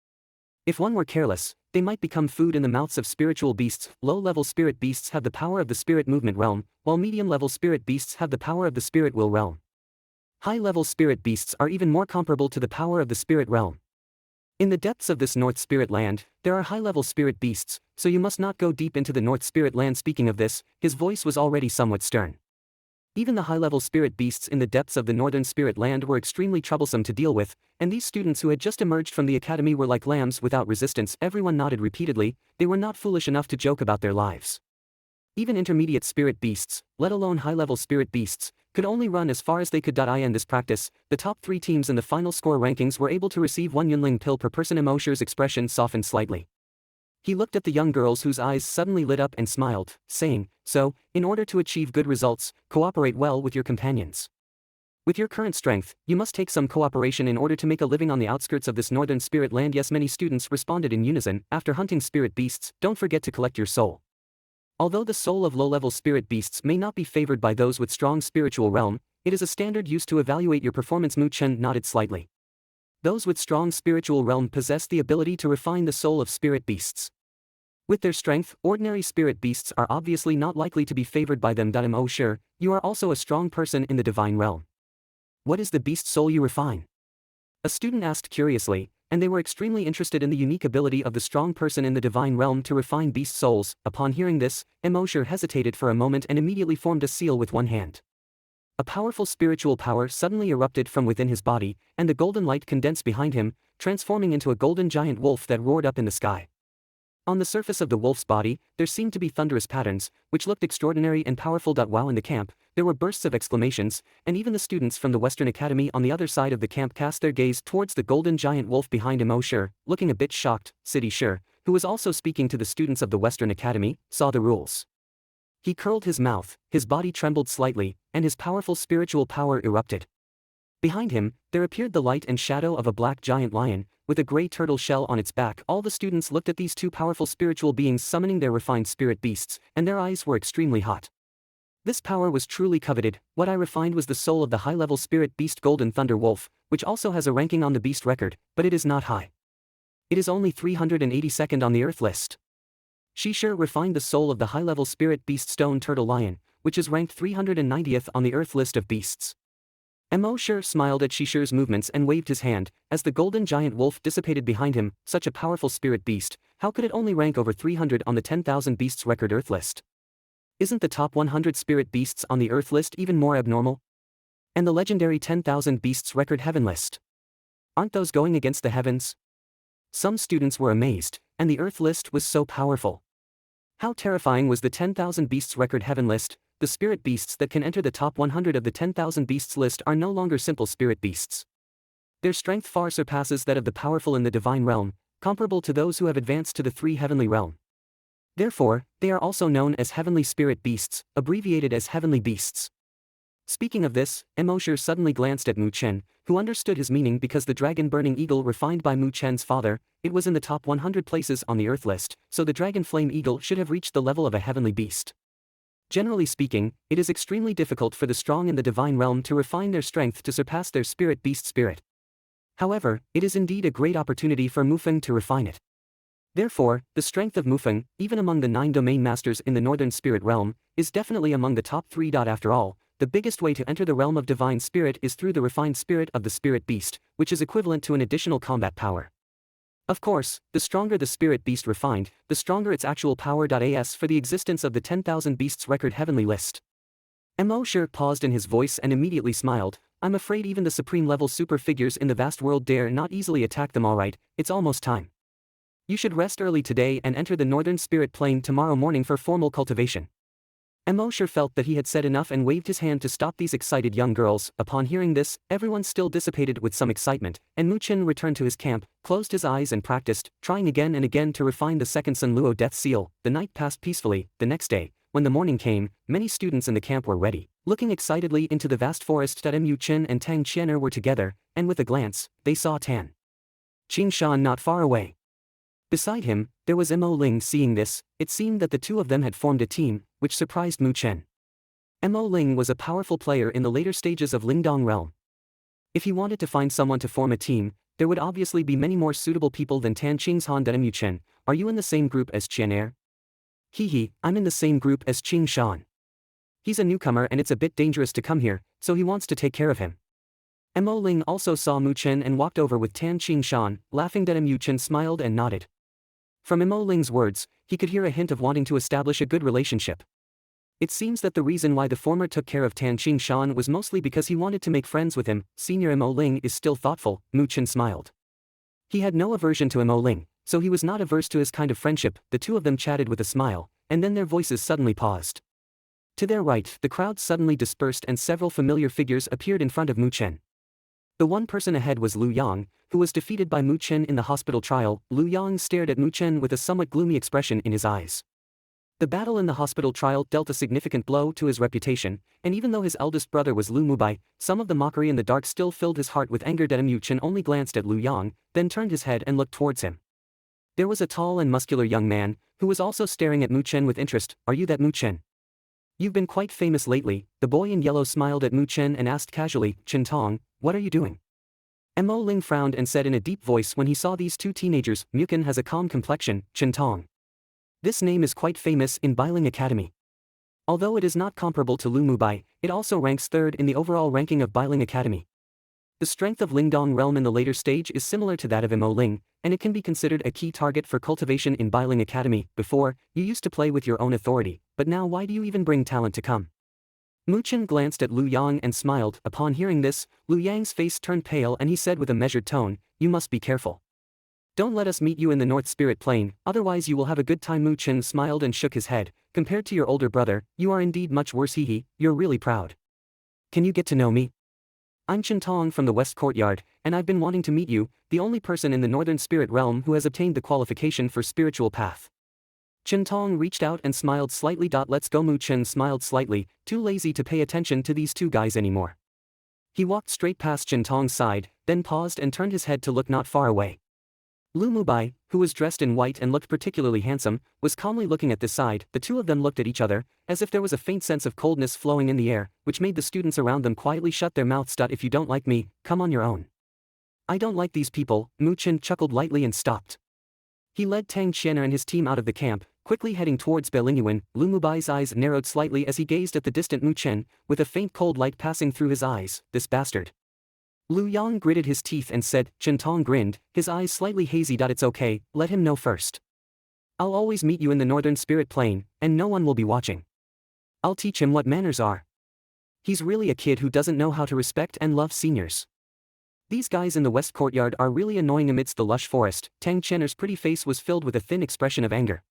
If one were careless, they might become food in the mouths of spiritual beasts. Low-level spirit beasts have the power of the spirit movement realm, while medium-level spirit beasts have the power of the spirit will realm. High-level spirit beasts are even more comparable to the power of the spirit realm. In the depths of this North Spirit Land, there are high-level spirit beasts, so you must not go deep into the North Spirit Land. Speaking of this, his voice was already somewhat stern. Even the high-level spirit beasts in the depths of the Northern Spirit Land were extremely troublesome to deal with, and these students who had just emerged from the academy were like lambs without resistance. Everyone nodded repeatedly. They were not foolish enough to joke about their lives. Even intermediate spirit beasts, let alone high-level spirit beasts, could only run as far as they could. In this practice, the top 3 teams in the final score rankings were able to receive 1 Yunling pill per person. Mosher's expression softened slightly. He looked at the young girls whose eyes suddenly lit up and smiled, saying, "So, in order to achieve good results, cooperate well with your companions. With your current strength, you must take some cooperation in order to make a living on the outskirts of this Northern Spirit Land." Yes, many students responded in unison. "After hunting spirit beasts, don't forget to collect your soul." Although the soul of low-level spirit beasts may not be favored by those with strong spiritual realm, It is a standard used to evaluate your performance. Mu Chen nodded slightly. Those with strong spiritual realm possess the ability to refine the soul of spirit beasts. With their strength, ordinary spirit beasts are obviously not likely to be favored by them. Mo sure, you are also a strong person in the divine realm. What is the beast soul you refine? A student asked curiously, and they were extremely interested in the unique ability of the strong person in the divine realm to refine beast souls. Upon hearing this, Mosher hesitated for a moment and immediately formed a seal with one hand. A powerful spiritual power suddenly erupted from within his body, and the golden light condensed behind him, transforming into a golden giant wolf that roared up in the sky. On the surface of the wolf's body, there seemed to be thunderous patterns, which looked extraordinary and powerful. While in the camp, there were bursts of exclamations, and even the students from the Western Academy on the other side of the camp cast their gaze towards the golden giant wolf behind him. Sure, looking a bit shocked, City Sure, who was also speaking to the students of the Western Academy, saw the rules. He curled his mouth, his body trembled slightly, and his powerful spiritual power erupted. Behind him, there appeared the light and shadow of a black giant lion, with a gray turtle shell on its back. All the students looked at these two powerful spiritual beings summoning their refined spirit beasts, and their eyes were extremely hot. This power was truly coveted. What I refined was the soul of the high-level spirit beast Golden Thunder Wolf, which also has a ranking on the beast record, but it is not high. It is only 382nd on the Earth list. Shishir refined the soul of the high-level spirit beast Stone Turtle Lion, which is ranked 390th on the Earth list of beasts. Mosher smiled at Shishir's movements and waved his hand, as the golden giant wolf dissipated behind him. Such a powerful spirit beast, how could it only rank over 300 on the 10,000 beasts record Earth list? Isn't the top 100 spirit beasts on the Earth list even more abnormal? And the legendary 10,000 beasts record heaven list? Aren't those going against the heavens? Some students were amazed, and the Earth list was so powerful. How terrifying was the 10,000 beasts record heaven list? The spirit beasts that can enter the top 100 of the 10,000 beasts list are no longer simple spirit beasts. Their strength far surpasses that of the powerful in the divine realm, comparable to those who have advanced to the three heavenly realm. Therefore, they are also known as heavenly spirit beasts, abbreviated as heavenly beasts. Speaking of this, Mosher suddenly glanced at Mu Chen, who understood his meaning because the dragon-burning eagle refined by Mu Chen's father, it was in the top 100 places on the Earth list, so the dragon flame eagle should have reached the level of a heavenly beast. Generally speaking, it is extremely difficult for the strong in the divine realm to refine their strength to surpass their spirit beast spirit. However, it is indeed a great opportunity for Mufeng to refine it. Therefore, the strength of Mufeng, even among the 9 domain masters in the northern spirit realm, is definitely among the top 3. After all, the biggest way to enter the realm of divine spirit is through the refined spirit of the spirit beast, which is equivalent to an additional combat power. Of course, the stronger the spirit beast refined, the stronger its actual power. As for the existence of the 10,000 beasts record heavenly list. Mosher paused in his voice and immediately smiled. I'm afraid even the supreme level super figures in the vast world dare not easily attack them. Alright, it's almost time. You should rest early today and enter the northern spirit plane tomorrow morning for formal cultivation. Mosher felt that he had said enough and waved his hand to stop these excited young girls. Upon hearing this, everyone still dissipated with some excitement, and Mu Chen returned to his camp, closed his eyes and practiced, trying again and again to refine the second Sun Luo death seal. The night passed peacefully. The next day, when the morning came, many students in the camp were ready, looking excitedly into the vast forest. Mu Chen and Tang Qianer were together, and with a glance, they saw Tan Qingshan not far away. Beside him, there was Mo Ling. Seeing this, it seemed that the two of them had formed a team, which surprised Mu Chen. Mo Ling was a powerful player in the later stages of Lingdong realm. If he wanted to find someone to form a team, there would obviously be many more suitable people than Tan Qingshan. Mu Chen, are you in the same group as Qianer? Hehe, I'm in the same group as Qingshan. He's a newcomer and it's a bit dangerous to come here, so he wants to take care of him. Mo Ling also saw Mu Chen and walked over with Tan Qingshan, laughing. Mu Chen smiled and nodded. From Mo Ling's words, he could hear a hint of wanting to establish a good relationship. It seems that the reason why the former took care of Tan Qingshan was mostly because he wanted to make friends with him. Senior Mo Ling is still thoughtful. Mu Chen smiled. He had no aversion to Mo Ling, so he was not averse to his kind of friendship. The two of them chatted with a smile, and then their voices suddenly paused. To their right, the crowd suddenly dispersed and several familiar figures appeared in front of Mu Chen. The one person ahead was Lu Yang, who was defeated by Mu Chen in the hospital trial. Lu Yang stared at Mu Chen with a somewhat gloomy expression in his eyes. The battle in the hospital trial dealt a significant blow to his reputation, and even though his eldest brother was Lu Mubai, some of the mockery in the dark still filled his heart with anger. Mu Chen only glanced at Lu Yang, then turned his head and looked towards him. There was a tall and muscular young man, who was also staring at Mu Chen with interest. Are you that Mu Chen? You've been quite famous lately. The boy in yellow smiled at Mu Chen and asked casually, Chen Tong, what are you doing? Mo Ling frowned and said in a deep voice when he saw these two teenagers, Mukin has a calm complexion, Chen Tong. This name is quite famous in Biling Academy. Although it is not comparable to Lu Mubai, it also ranks third in the overall ranking of Biling Academy. The strength of Lingdong realm in the later stage is similar to that of Mo Ling, and it can be considered a key target for cultivation in Biling Academy. Before, you used to play with your own authority, but now why do you even bring talent to come? Mu Chen glanced at Lu Yang and smiled. Upon hearing this, Lu Yang's face turned pale and he said with a measured tone, you must be careful. Don't let us meet you in the North Spirit Plane, otherwise you will have a good time. Mu Chen smiled and shook his head. Compared to your older brother, you are indeed much worse. You're really proud. Can you get to know me? I'm Chen Tong from the West Courtyard, and I've been wanting to meet you, the only person in the Northern Spirit Realm who has obtained the qualification for spiritual path. Chen Tong reached out and smiled slightly. Let's go. Mu Chen smiled slightly, too lazy to pay attention to these two guys anymore. He walked straight past Chen Tong's side, then paused and turned his head to look not far away. Lu Mubai, who was dressed in white and looked particularly handsome, was calmly looking at this side. The two of them looked at each other, as if there was a faint sense of coldness flowing in the air, which made the students around them quietly shut their mouths. If you don't like me, come on your own. I don't like these people. Mu Chen chuckled lightly and stopped. He led Tang Qian'er and his team out of the camp, quickly heading towards Belingyuan. Lu Mubai's eyes narrowed slightly as he gazed at the distant Mu Chen, with a faint cold light passing through his eyes. This bastard. Lu Yang gritted his teeth and said. Chen Tong grinned, his eyes slightly hazy. It's okay, let him know first. I'll always meet you in the Northern Spirit Plane, and no one will be watching. I'll teach him what manners are. He's really a kid who doesn't know how to respect and love seniors. These guys in the West Courtyard are really annoying. Amidst the lush forest, Tang Qian'er's pretty face was filled with a thin expression of anger.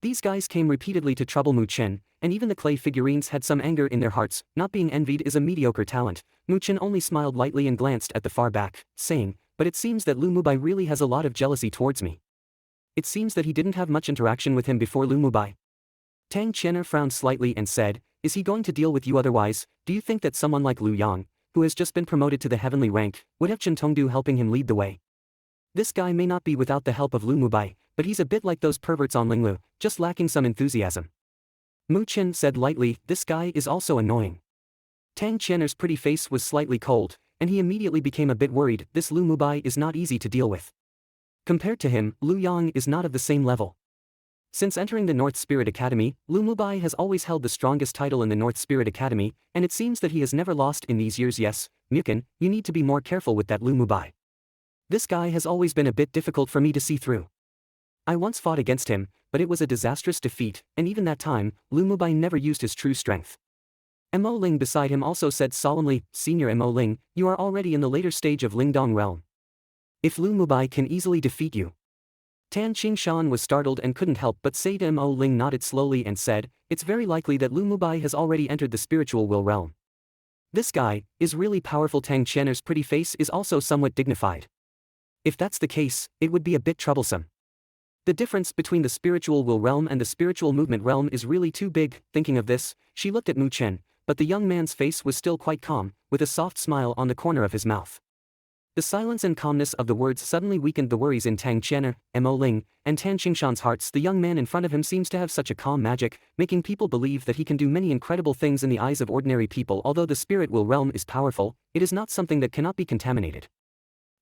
These guys came repeatedly to trouble Mu Chen, and even the clay figurines had some anger in their hearts. Not being envied is a mediocre talent. Mu Chen only smiled lightly and glanced at the far back, saying, but it seems that Lu Mubai really has a lot of jealousy towards me. It seems that he didn't have much interaction with him before. Lu Mubai. Tang Qian'er frowned slightly and said, is he going to deal with you otherwise? Do you think that someone like Lu Yang, who has just been promoted to the heavenly rank, would have Chen Tongdu helping him lead the way? This guy may not be without the help of Lu Mubai, but he's a bit like those perverts on Linglu, just lacking some enthusiasm. Mu Chen said lightly, this guy is also annoying. Tang Qian'er's pretty face was slightly cold, and he immediately became a bit worried. This Lu Mubai is not easy to deal with. Compared to him, Lu Yang is not of the same level. Since entering the North Spirit Academy, Lu Mubai has always held the strongest title in the North Spirit Academy, and it seems that he has never lost in these years. Yes, Mukin, you need to be more careful with that Lu Mubai. This guy has always been a bit difficult for me to see through. I once fought against him, but it was a disastrous defeat, and even that time, Lu Mubai never used his true strength. Mo Ling beside him also said solemnly, Senior Mo Ling, you are already in the later stage of Lingdong realm. If Lu Mubai can easily defeat you. Tan Qingshan was startled and couldn't help but say. To Mo Ling nodded slowly and said, it's very likely that Lu Mubai has already entered the spiritual will realm. This guy is really powerful. Tang Qian'er's pretty face is also somewhat dignified. If that's the case, it would be a bit troublesome. The difference between the spiritual will realm and the spiritual movement realm is really too big. Thinking of this, she looked at Mu Chen, but the young man's face was still quite calm, with a soft smile on the corner of his mouth. The silence and calmness of the words suddenly weakened the worries in Tang Qian'er, Mo Ling, and Tan Qingshan's hearts. The young man in front of him seems to have such a calm magic, making people believe that he can do many incredible things in the eyes of ordinary people. Although the spirit will realm is powerful, it is not something that cannot be contaminated.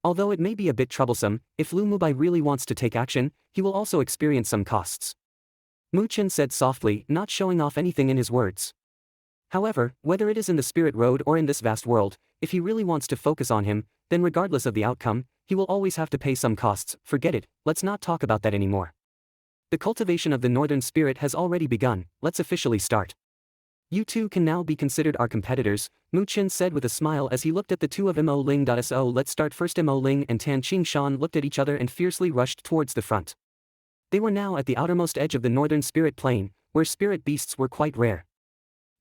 Although it may be a bit troublesome, if Lu Mubai really wants to take action, he will also experience some costs. Mu Chen said softly, not showing off anything in his words. However, whether it is in the spirit road or in this vast world, if he really wants to focus on him, then regardless of the outcome, he will always have to pay some costs. Forget it, let's not talk about that anymore. The cultivation of the Northern Spirit has already begun, let's officially start. You two can now be considered our competitors, Mu Chen said with a smile as he looked at the two of Mo Ling. So let's start first. Mo Ling and Tan Qingshan looked at each other and fiercely rushed towards the front. They were now at the outermost edge of the Northern Spirit Plane, where spirit beasts were quite rare.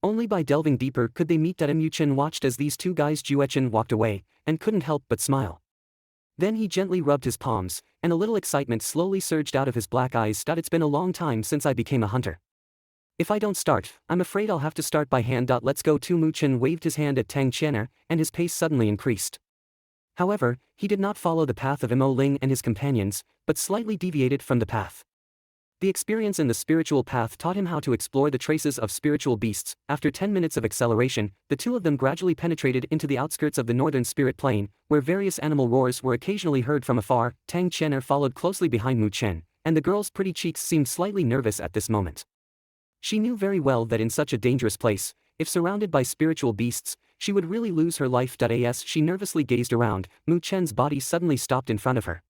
Only by delving deeper could they meet. Mu Chen watched as these two guys Juechen walked away, and couldn't help but smile. Then he gently rubbed his palms, and a little excitement slowly surged out of his black eyes. It's been a long time since I became a hunter. If I don't start, I'm afraid I'll have to start by hand. Let's go too. Mu Chen waved his hand at Tang Qian'er, and his pace suddenly increased. However, he did not follow the path of Mo Ling and his companions, but slightly deviated from the path. The experience in the spiritual path taught him how to explore the traces of spiritual beasts. After 10 minutes of acceleration, the two of them gradually penetrated into the outskirts of the northern spirit plane, where various animal roars were occasionally heard from afar. Tang Qian'er followed closely behind Mu Chen, and the girl's pretty cheeks seemed slightly nervous at this moment. She knew very well that in such a dangerous place, if surrounded by spiritual beasts, she would really lose her life. As she nervously gazed around, Mu Chen's body suddenly stopped in front of her.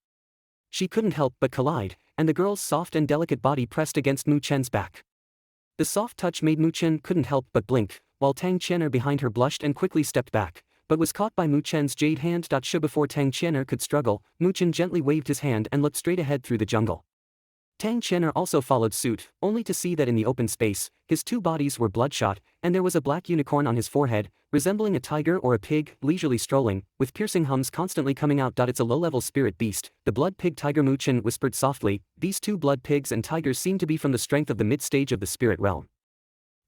She couldn't help but collide, and the girl's soft and delicate body pressed against Mu Chen's back. The soft touch made Mu Chen couldn't help but blink, while Tang Qian'er behind her blushed and quickly stepped back, but was caught by Mu Chen's jade hand. Before Tang Qian'er could struggle, Mu Chen gently waved his hand and looked straight ahead through the jungle. Tang Qian'er also followed suit, only to see that in the open space, his two bodies were bloodshot, and there was a black unicorn on his forehead, resembling a tiger or a pig, leisurely strolling, with piercing hums constantly coming out. It's a low-level spirit beast, the blood pig tiger. Mu Chen whispered softly. These two blood pigs and tigers seem to be from the strength of the mid-stage of the spirit realm.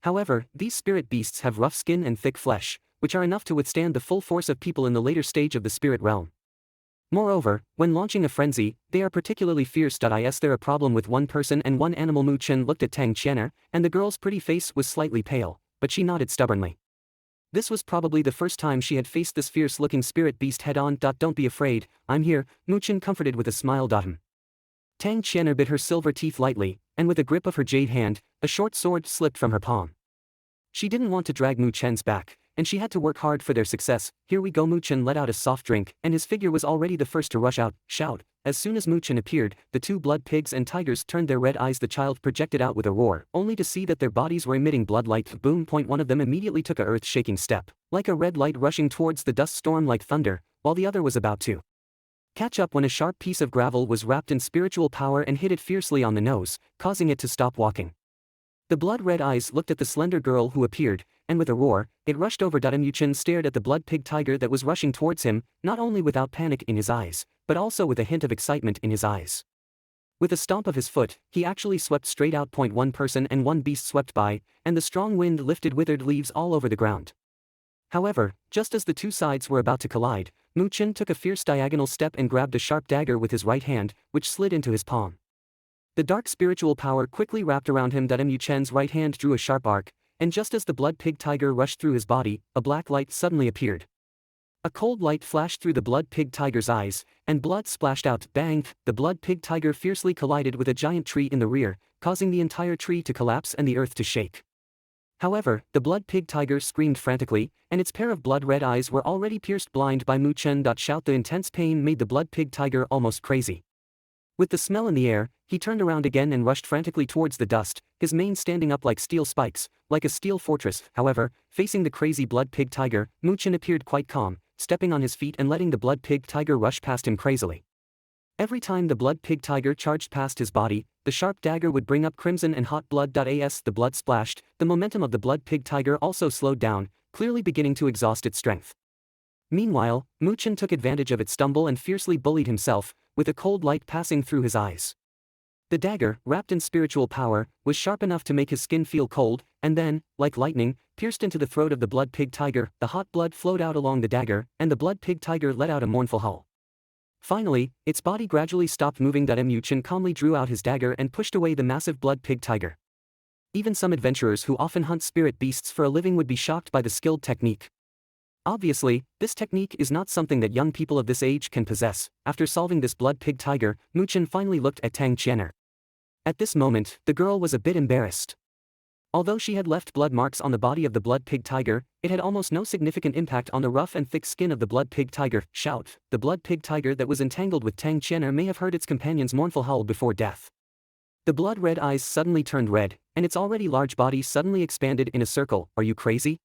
However, these spirit beasts have rough skin and thick flesh, which are enough to withstand the full force of people in the later stage of the spirit realm. Moreover, when launching a frenzy, they are particularly fierce. Is there a problem with one person and one animal? Mu Chen looked at Tang Qian'er, and the girl's pretty face was slightly pale, but she nodded stubbornly. This was probably the first time she had faced this fierce-looking spirit beast head-on. Don't be afraid, I'm here, Mu Chen comforted with a smile. Tang Qian'er bit her silver teeth lightly, and with a grip of her jade hand, a short sword slipped from her palm. She didn't want to drag Mu Chen's back, and she had to work hard for their success. Here we go. Mu Chen let out a soft drink, and his figure was already the first to rush out, shout. As soon as Mu Chen appeared, the two blood pigs and tigers turned their red eyes. The child projected out with a roar, only to see that their bodies were emitting blood light. Boom! One of them immediately took a earth-shaking step, like a red light rushing towards the dust storm like thunder, while the other was about to catch up when a sharp piece of gravel was wrapped in spiritual power and hit it fiercely on the nose, causing it to stop walking. The blood-red eyes looked at the slender girl who appeared, and with a roar, it rushed over. Mu Chen stared at the blood pig tiger that was rushing towards him, not only without panic in his eyes, but also with a hint of excitement in his eyes. With a stomp of his foot, he actually swept straight out. One person and one beast swept by, and the strong wind lifted withered leaves all over the ground. However, just as the two sides were about to collide, Mu Chen took a fierce diagonal step and grabbed a sharp dagger with his right hand, which slid into his palm. The dark spiritual power quickly wrapped around him. Mu Chen's right hand drew a sharp arc, and just as the blood pig tiger rushed through his body, a black light suddenly appeared. A cold light flashed through the blood pig tiger's eyes, and blood splashed out. Bang! The blood pig tiger fiercely collided with a giant tree in the rear, causing the entire tree to collapse and the earth to shake. However, the blood pig tiger screamed frantically, and its pair of blood-red eyes were already pierced blind by Mu Chen. Shout! The intense pain made the blood pig tiger almost crazy. With the smell in the air, he turned around again and rushed frantically towards the dust, his mane standing up like steel spikes, like a steel fortress. However, facing the crazy blood pig tiger, Mu Chen appeared quite calm, stepping on his feet and letting the blood pig tiger rush past him crazily. Every time the blood pig tiger charged past his body, the sharp dagger would bring up crimson and hot blood. As the blood splashed, the momentum of the blood pig tiger also slowed down, clearly beginning to exhaust its strength. Meanwhile, Mu Chen took advantage of its stumble and fiercely bullied himself, with a cold light passing through his eyes. The dagger, wrapped in spiritual power, was sharp enough to make his skin feel cold, and then, like lightning, pierced into the throat of the blood pig tiger. The hot blood flowed out along the dagger, and the blood pig tiger let out a mournful howl. Finally, its body gradually stopped moving. Mu Chen calmly drew out his dagger and pushed away the massive blood pig tiger. Even some adventurers who often hunt spirit beasts for a living would be shocked by the skilled technique. Obviously, this technique is not something that young people of this age can possess. After solving this blood pig tiger, Mu Chen finally looked at Tang Qian'er. At this moment, the girl was a bit embarrassed. Although she had left blood marks on the body of the blood pig tiger, it had almost no significant impact on the rough and thick skin of the blood pig tiger. Shout! The blood pig tiger that was entangled with Tang Qian'er may have heard its companion's mournful howl before death. The blood-red eyes suddenly turned red, and its already large body suddenly expanded in a circle. Are you crazy?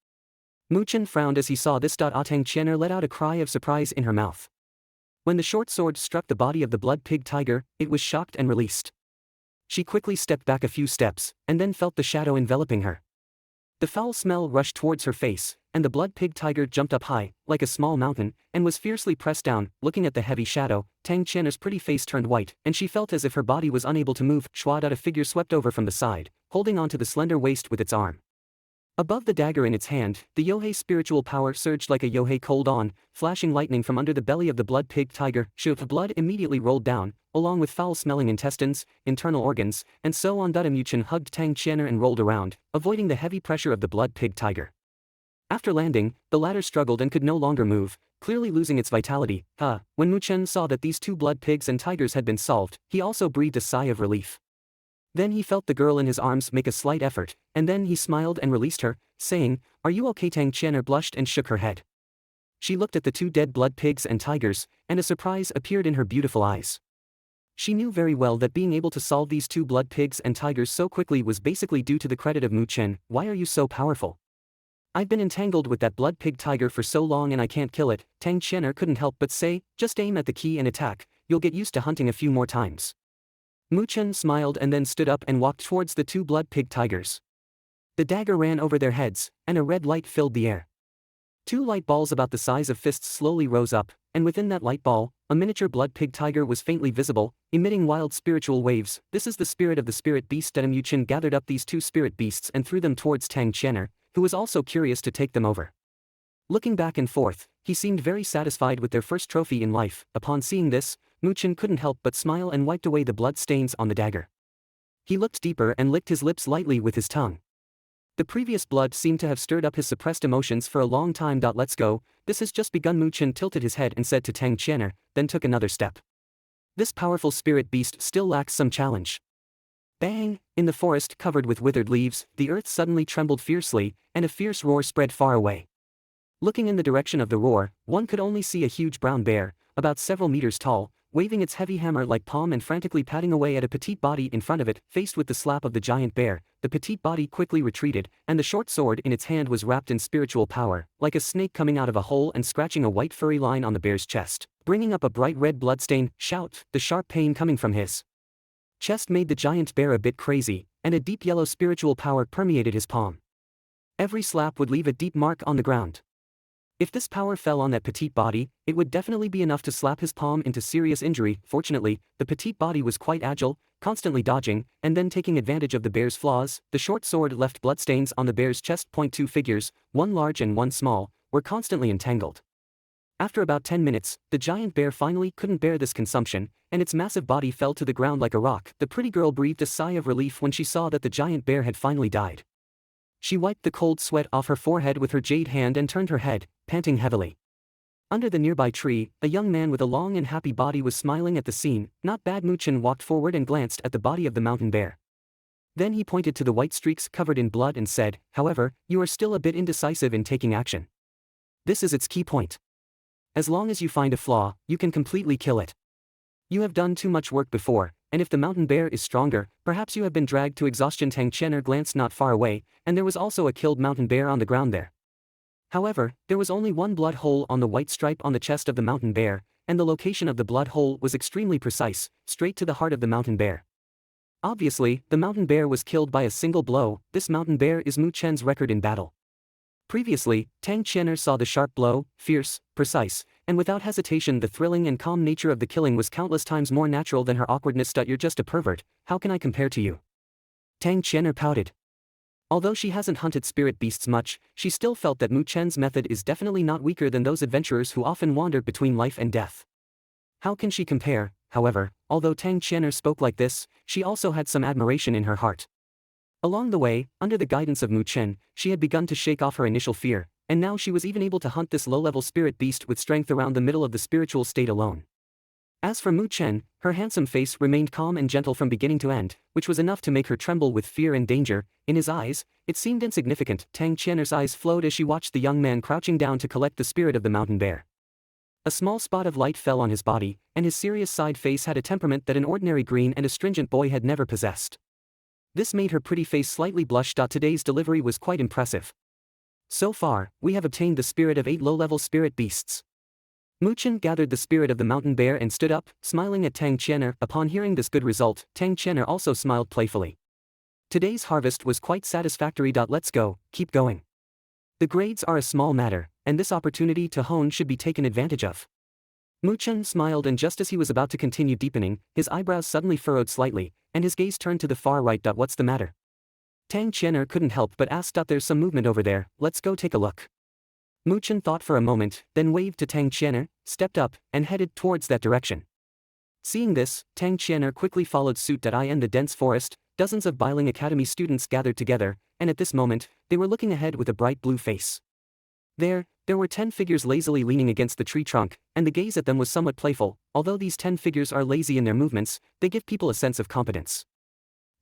Mu Chen frowned as he saw this. Tang Qian'er let out a cry of surprise in her mouth. When the short sword struck the body of the blood pig tiger, it was shocked and released. She quickly stepped back a few steps, and then felt the shadow enveloping her. The foul smell rushed towards her face, and the blood pig tiger jumped up high, like a small mountain, and was fiercely pressed down. Looking at the heavy shadow, Tang Qian'er's pretty face turned white, and she felt as if her body was unable to move. A figure swept over from the side, holding onto the slender waist with its arm. Above the dagger in its hand, the Yohei spiritual power surged like a Yohei cold on, flashing lightning from under the belly of the blood pig tiger. The blood immediately rolled down, along with foul-smelling intestines, internal organs, and so on. Muchen hugged Tang Qian'er and rolled around, avoiding the heavy pressure of the blood pig tiger. After landing, the latter struggled and could no longer move, clearly losing its vitality. When Muchen saw that these two blood pigs and tigers had been solved, he also breathed a sigh of relief. Then he felt the girl in his arms make a slight effort, and then he smiled and released her, saying, "Are you okay?" Tang Qian'er blushed and shook her head. She looked at the two dead blood pigs and tigers, and a surprise appeared in her beautiful eyes. She knew very well that being able to solve these two blood pigs and tigers so quickly was basically due to the credit of Muchen. "Why are you so powerful?" "I've been entangled with that blood pig tiger for so long and I can't kill it," Tang Qian'er couldn't help but say. "Just aim at the key and attack, you'll get used to hunting a few more times." Muchen smiled and then stood up and walked towards the two blood pig tigers. The dagger ran over their heads, and a red light filled the air. Two light balls about the size of fists slowly rose up, and within that light ball, a miniature blood pig tiger was faintly visible, emitting wild spiritual waves. "This is the spirit of the spirit beast." Muchen gathered up these two spirit beasts and threw them towards Tang Qian'er, who was also curious to take them over. Looking back and forth, he seemed very satisfied with their first trophy in life. Upon seeing this, Muchen couldn't help but smile and wiped away the blood stains on the dagger. He looked deeper and licked his lips lightly with his tongue. The previous blood seemed to have stirred up his suppressed emotions for a long time. "Let's go, this has just begun." Muchen tilted his head and said to Tang Qian'er, then took another step. This powerful spirit beast still lacks some challenge. Bang! In the forest covered with withered leaves, the earth suddenly trembled fiercely, and a fierce roar spread far away. Looking in the direction of the roar, one could only see a huge brown bear, about several meters tall, waving its heavy hammer-like palm and frantically patting away at a petite body in front of it. Faced with the slap of the giant bear, the petite body quickly retreated, and the short sword in its hand was wrapped in spiritual power, like a snake coming out of a hole and scratching a white furry line on the bear's chest, bringing up a bright red bloodstain. Shout! The sharp pain coming from his chest made the giant bear a bit crazy, and a deep yellow spiritual power permeated his palm. Every slap would leave a deep mark on the ground. If this power fell on that petite body, it would definitely be enough to slap his palm into serious injury. Fortunately, the petite body was quite agile, constantly dodging, and then taking advantage of the bear's flaws. The short sword left bloodstains on the bear's chest. Two figures, one large and one small, were constantly entangled. After about 10 minutes, the giant bear finally couldn't bear this consumption, and its massive body fell to the ground like a rock. The pretty girl breathed a sigh of relief when she saw that the giant bear had finally died. She wiped the cold sweat off her forehead with her jade hand and turned her head, panting heavily. Under the nearby tree, a young man with a long and happy body was smiling at the scene. "Not bad." Muchen walked forward and glanced at the body of the mountain bear. Then he pointed to the white streaks covered in blood and said, "However, you are still a bit indecisive in taking action. This is its key point. As long as you find a flaw, you can completely kill it. You have done too much work before, and if the mountain bear is stronger, perhaps you have been dragged to exhaustion." Tang Qian'er glanced not far away, and there was also a killed mountain bear on the ground there. However, there was only one blood hole on the white stripe on the chest of the mountain bear, and the location of the blood hole was extremely precise, straight to the heart of the mountain bear. Obviously, the mountain bear was killed by a single blow. This mountain bear is Muchen's record in battle. Previously, Tang Qian'er saw the sharp blow, fierce, precise, and without hesitation. The thrilling and calm nature of the killing was countless times more natural than her awkwardness. "You're just a pervert, how can I compare to you?" Tang Qian'er pouted. Although she hasn't hunted spirit beasts much, she still felt that Muchen's method is definitely not weaker than those adventurers who often wander between life and death. How can she compare? However, although Tang Qian'er spoke like this, she also had some admiration in her heart. Along the way, under the guidance of Muchen, she had begun to shake off her initial fear, and now she was even able to hunt this low-level spirit beast with strength around the middle of the spiritual state alone. As for Muchen, her handsome face remained calm and gentle from beginning to end, which was enough to make her tremble with fear and danger. In his eyes, it seemed insignificant. Tang Qian'er's eyes flowed as she watched the young man crouching down to collect the spirit of the mountain bear. A small spot of light fell on his body, and his serious side face had a temperament that an ordinary green and astringent boy had never possessed. This made her pretty face slightly blush. Today's delivery was quite impressive. So far, we have obtained the spirit of 8 low-level spirit beasts. Muchen gathered the spirit of the mountain bear and stood up, smiling at Tang Qian'er. Upon hearing this good result, Tang Qian'er also smiled playfully. Today's harvest was quite satisfactory. Let's go, keep going. The grades are a small matter, and this opportunity to hone should be taken advantage of. Muchen smiled, and just as he was about to continue deepening, his eyebrows suddenly furrowed slightly, and his gaze turned to the far right. What's the matter? Tang Qian'er couldn't help but ask. There's some movement over there, let's go take a look. Mu Chen thought for a moment, then waved to Tang Qian'er, stepped up, and headed towards that direction. Seeing this, Tang Qian'er quickly followed suit. In the dense forest, dozens of Biling Academy students gathered together, and at this moment, they were looking ahead with a bright blue face. There were 10 figures lazily leaning against the tree trunk, and the gaze at them was somewhat playful. Although these 10 figures are lazy in their movements, they give people a sense of competence.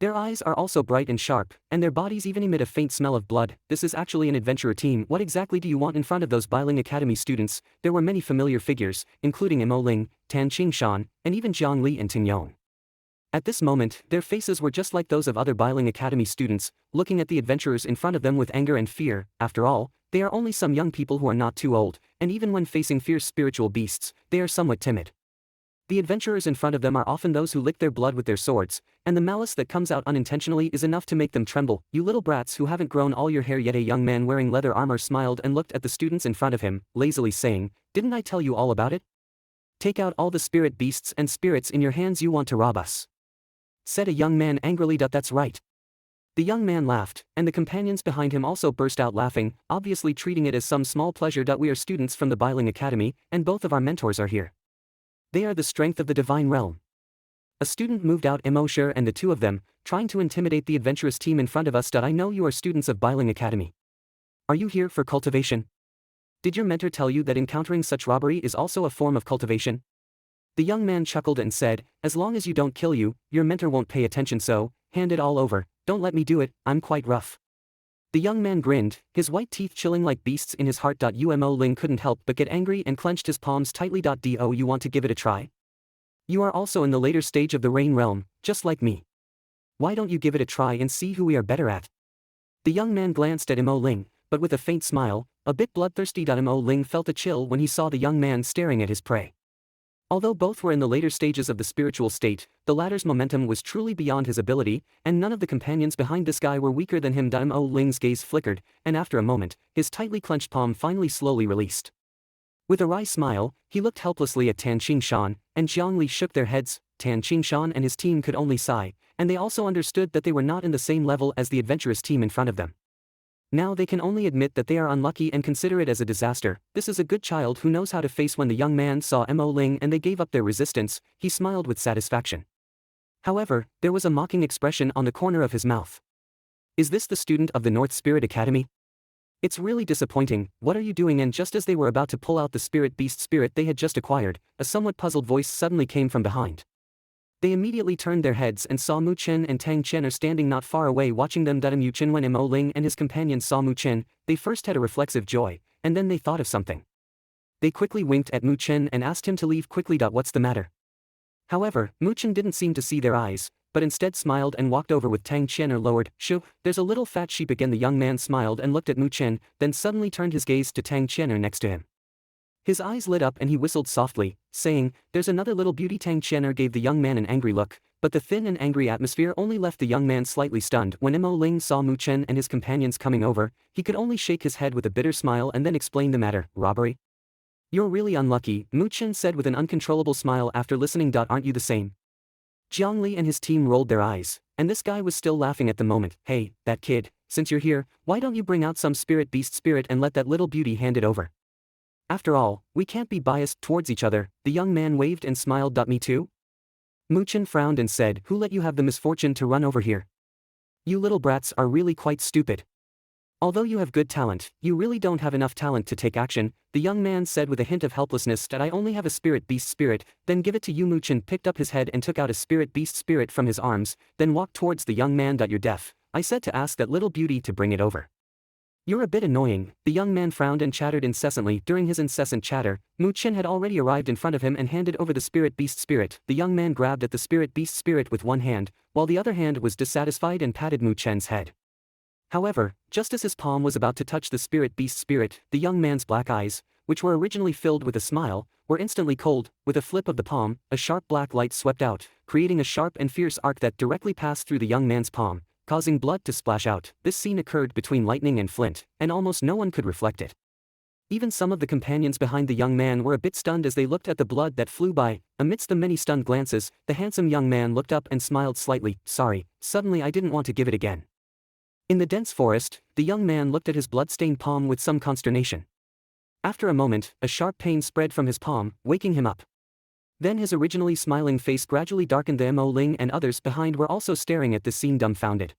Their eyes are also bright and sharp, and their bodies even emit a faint smell of blood. This is actually an adventurer team. What exactly do you want in front of those Biling Academy students? There were many familiar figures, including Mo Ling, Tan Qingshan, and even Jiang Li and Ting Yong. At this moment, their faces were just like those of other Biling Academy students, looking at the adventurers in front of them with anger and fear. After all, they are only some young people who are not too old, and even when facing fierce spiritual beasts, they are somewhat timid. The adventurers in front of them are often those who lick their blood with their swords, and the malice that comes out unintentionally is enough to make them tremble. You little brats who haven't grown all your hair yet. A young man wearing leather armor smiled and looked at the students in front of him, lazily saying, "Didn't I tell you all about it? Take out all the spirit beasts and spirits in your hands. You want to rob us," said a young man angrily. "That's right." The young man laughed, and the companions behind him also burst out laughing, obviously treating it as some small pleasure. "We are students from the Biling Academy, and both of our mentors are here. They are the strength of the divine realm." A student moved out. "Emosher and the two of them, trying to intimidate the adventurous team in front of us. I know you are students of Biling Academy. Are you here for cultivation? Did your mentor tell you that encountering such robbery is also a form of cultivation?" The young man chuckled and said, "As long as you don't kill you, your mentor won't pay attention, so, hand it all over. Don't let me do it, I'm quite rough." The young man grinned, his white teeth chilling like beasts in his heart. Mo Ling couldn't help but get angry and clenched his palms tightly. "Do you want to give it a try? You are also in the later stage of the Rain Realm, just like me. Why don't you give it a try and see who we are better at?" The young man glanced at Mo Ling, but with a faint smile, a bit bloodthirsty. Mo Ling felt a chill when he saw the young man staring at his prey. Although both were in the later stages of the spiritual state, the latter's momentum was truly beyond his ability, and none of the companions behind this guy were weaker than him. Mo Ling's gaze flickered, and after a moment, his tightly clenched palm finally slowly released. With a wry smile, he looked helplessly at Tan Qingshan, and Jiang Li shook their heads. Tan Qingshan and his team could only sigh, and they also understood that they were not in the same level as the adventurous team in front of them. Now they can only admit that they are unlucky and consider it as a disaster. This is a good child who knows how to face. When the young man saw Mo Ling and they gave up their resistance, he smiled with satisfaction. However, there was a mocking expression on the corner of his mouth. "Is this the student of the North Spirit Academy? It's really disappointing. What are you doing?" And just as they were about to pull out the spirit beast spirit they had just acquired, a somewhat puzzled voice suddenly came from behind. They immediately turned their heads and saw Mu Chen and Tang Qian'er standing not far away watching them. Mu Chen. When Mo Ling and his companions saw Mu Chen, they first had a reflexive joy, and then they thought of something. They quickly winked at Mu Chen and asked him to leave quickly. "What's the matter?" However, Mu Chen didn't seem to see their eyes, but instead smiled and walked over with Tang Qian'er lowered. "Shoo, there's a little fat sheep again." The young man smiled and looked at Mu Chen, then suddenly turned his gaze to Tang Qian'er next to him. His eyes lit up and he whistled softly, saying, "There's another little beauty." Tang Qian'er gave the young man an angry look, but the thin and angry atmosphere only left the young man slightly stunned. When Mo Ling saw Mu Chen and his companions coming over, he could only shake his head with a bitter smile and then explain the matter. "Robbery? You're really unlucky," Mu Chen said with an uncontrollable smile after listening. "Aren't you the same?" Jiang Li and his team rolled their eyes, and this guy was still laughing at the moment. "Hey, that kid, since you're here, why don't you bring out some spirit beast spirit and let that little beauty hand it over? After all, we can't be biased towards each other." The young man waved and smiled. "Me too?" Mu Chen frowned and said, "Who let you have the misfortune to run over here? You little brats are really quite stupid. Although you have good talent, you really don't have enough talent to take action," the young man said with a hint of helplessness. "I only have a spirit beast spirit." "Then give it to you." Mu Chen picked up his head and took out a spirit beast spirit from his arms, then walked towards the young man. "You're deaf. I said to ask that little beauty to bring it over." "You're a bit annoying." The young man frowned and chattered incessantly. During his incessant chatter, Mu Chen had already arrived in front of him and handed over the spirit beast spirit. The young man grabbed at the spirit beast spirit with one hand, while the other hand was dissatisfied and patted Mu Chen's head. However, just as his palm was about to touch the spirit beast spirit, the young man's black eyes, which were originally filled with a smile, were instantly cold. With a flip of the palm, a sharp black light swept out, creating a sharp and fierce arc that directly passed through the young man's palm, causing blood to splash out. This scene occurred between lightning and flint, and almost no one could reflect it. Even some of the companions behind the young man were a bit stunned as they looked at the blood that flew by. Amidst the many stunned glances, the handsome young man looked up and smiled slightly. "Sorry, suddenly I didn't want to give it again." In the dense forest, the young man looked at his blood-stained palm with some consternation. After a moment, a sharp pain spread from his palm, waking him up. Then his originally smiling face gradually darkened. The Mo Ling and others behind were also staring at this scene dumbfounded.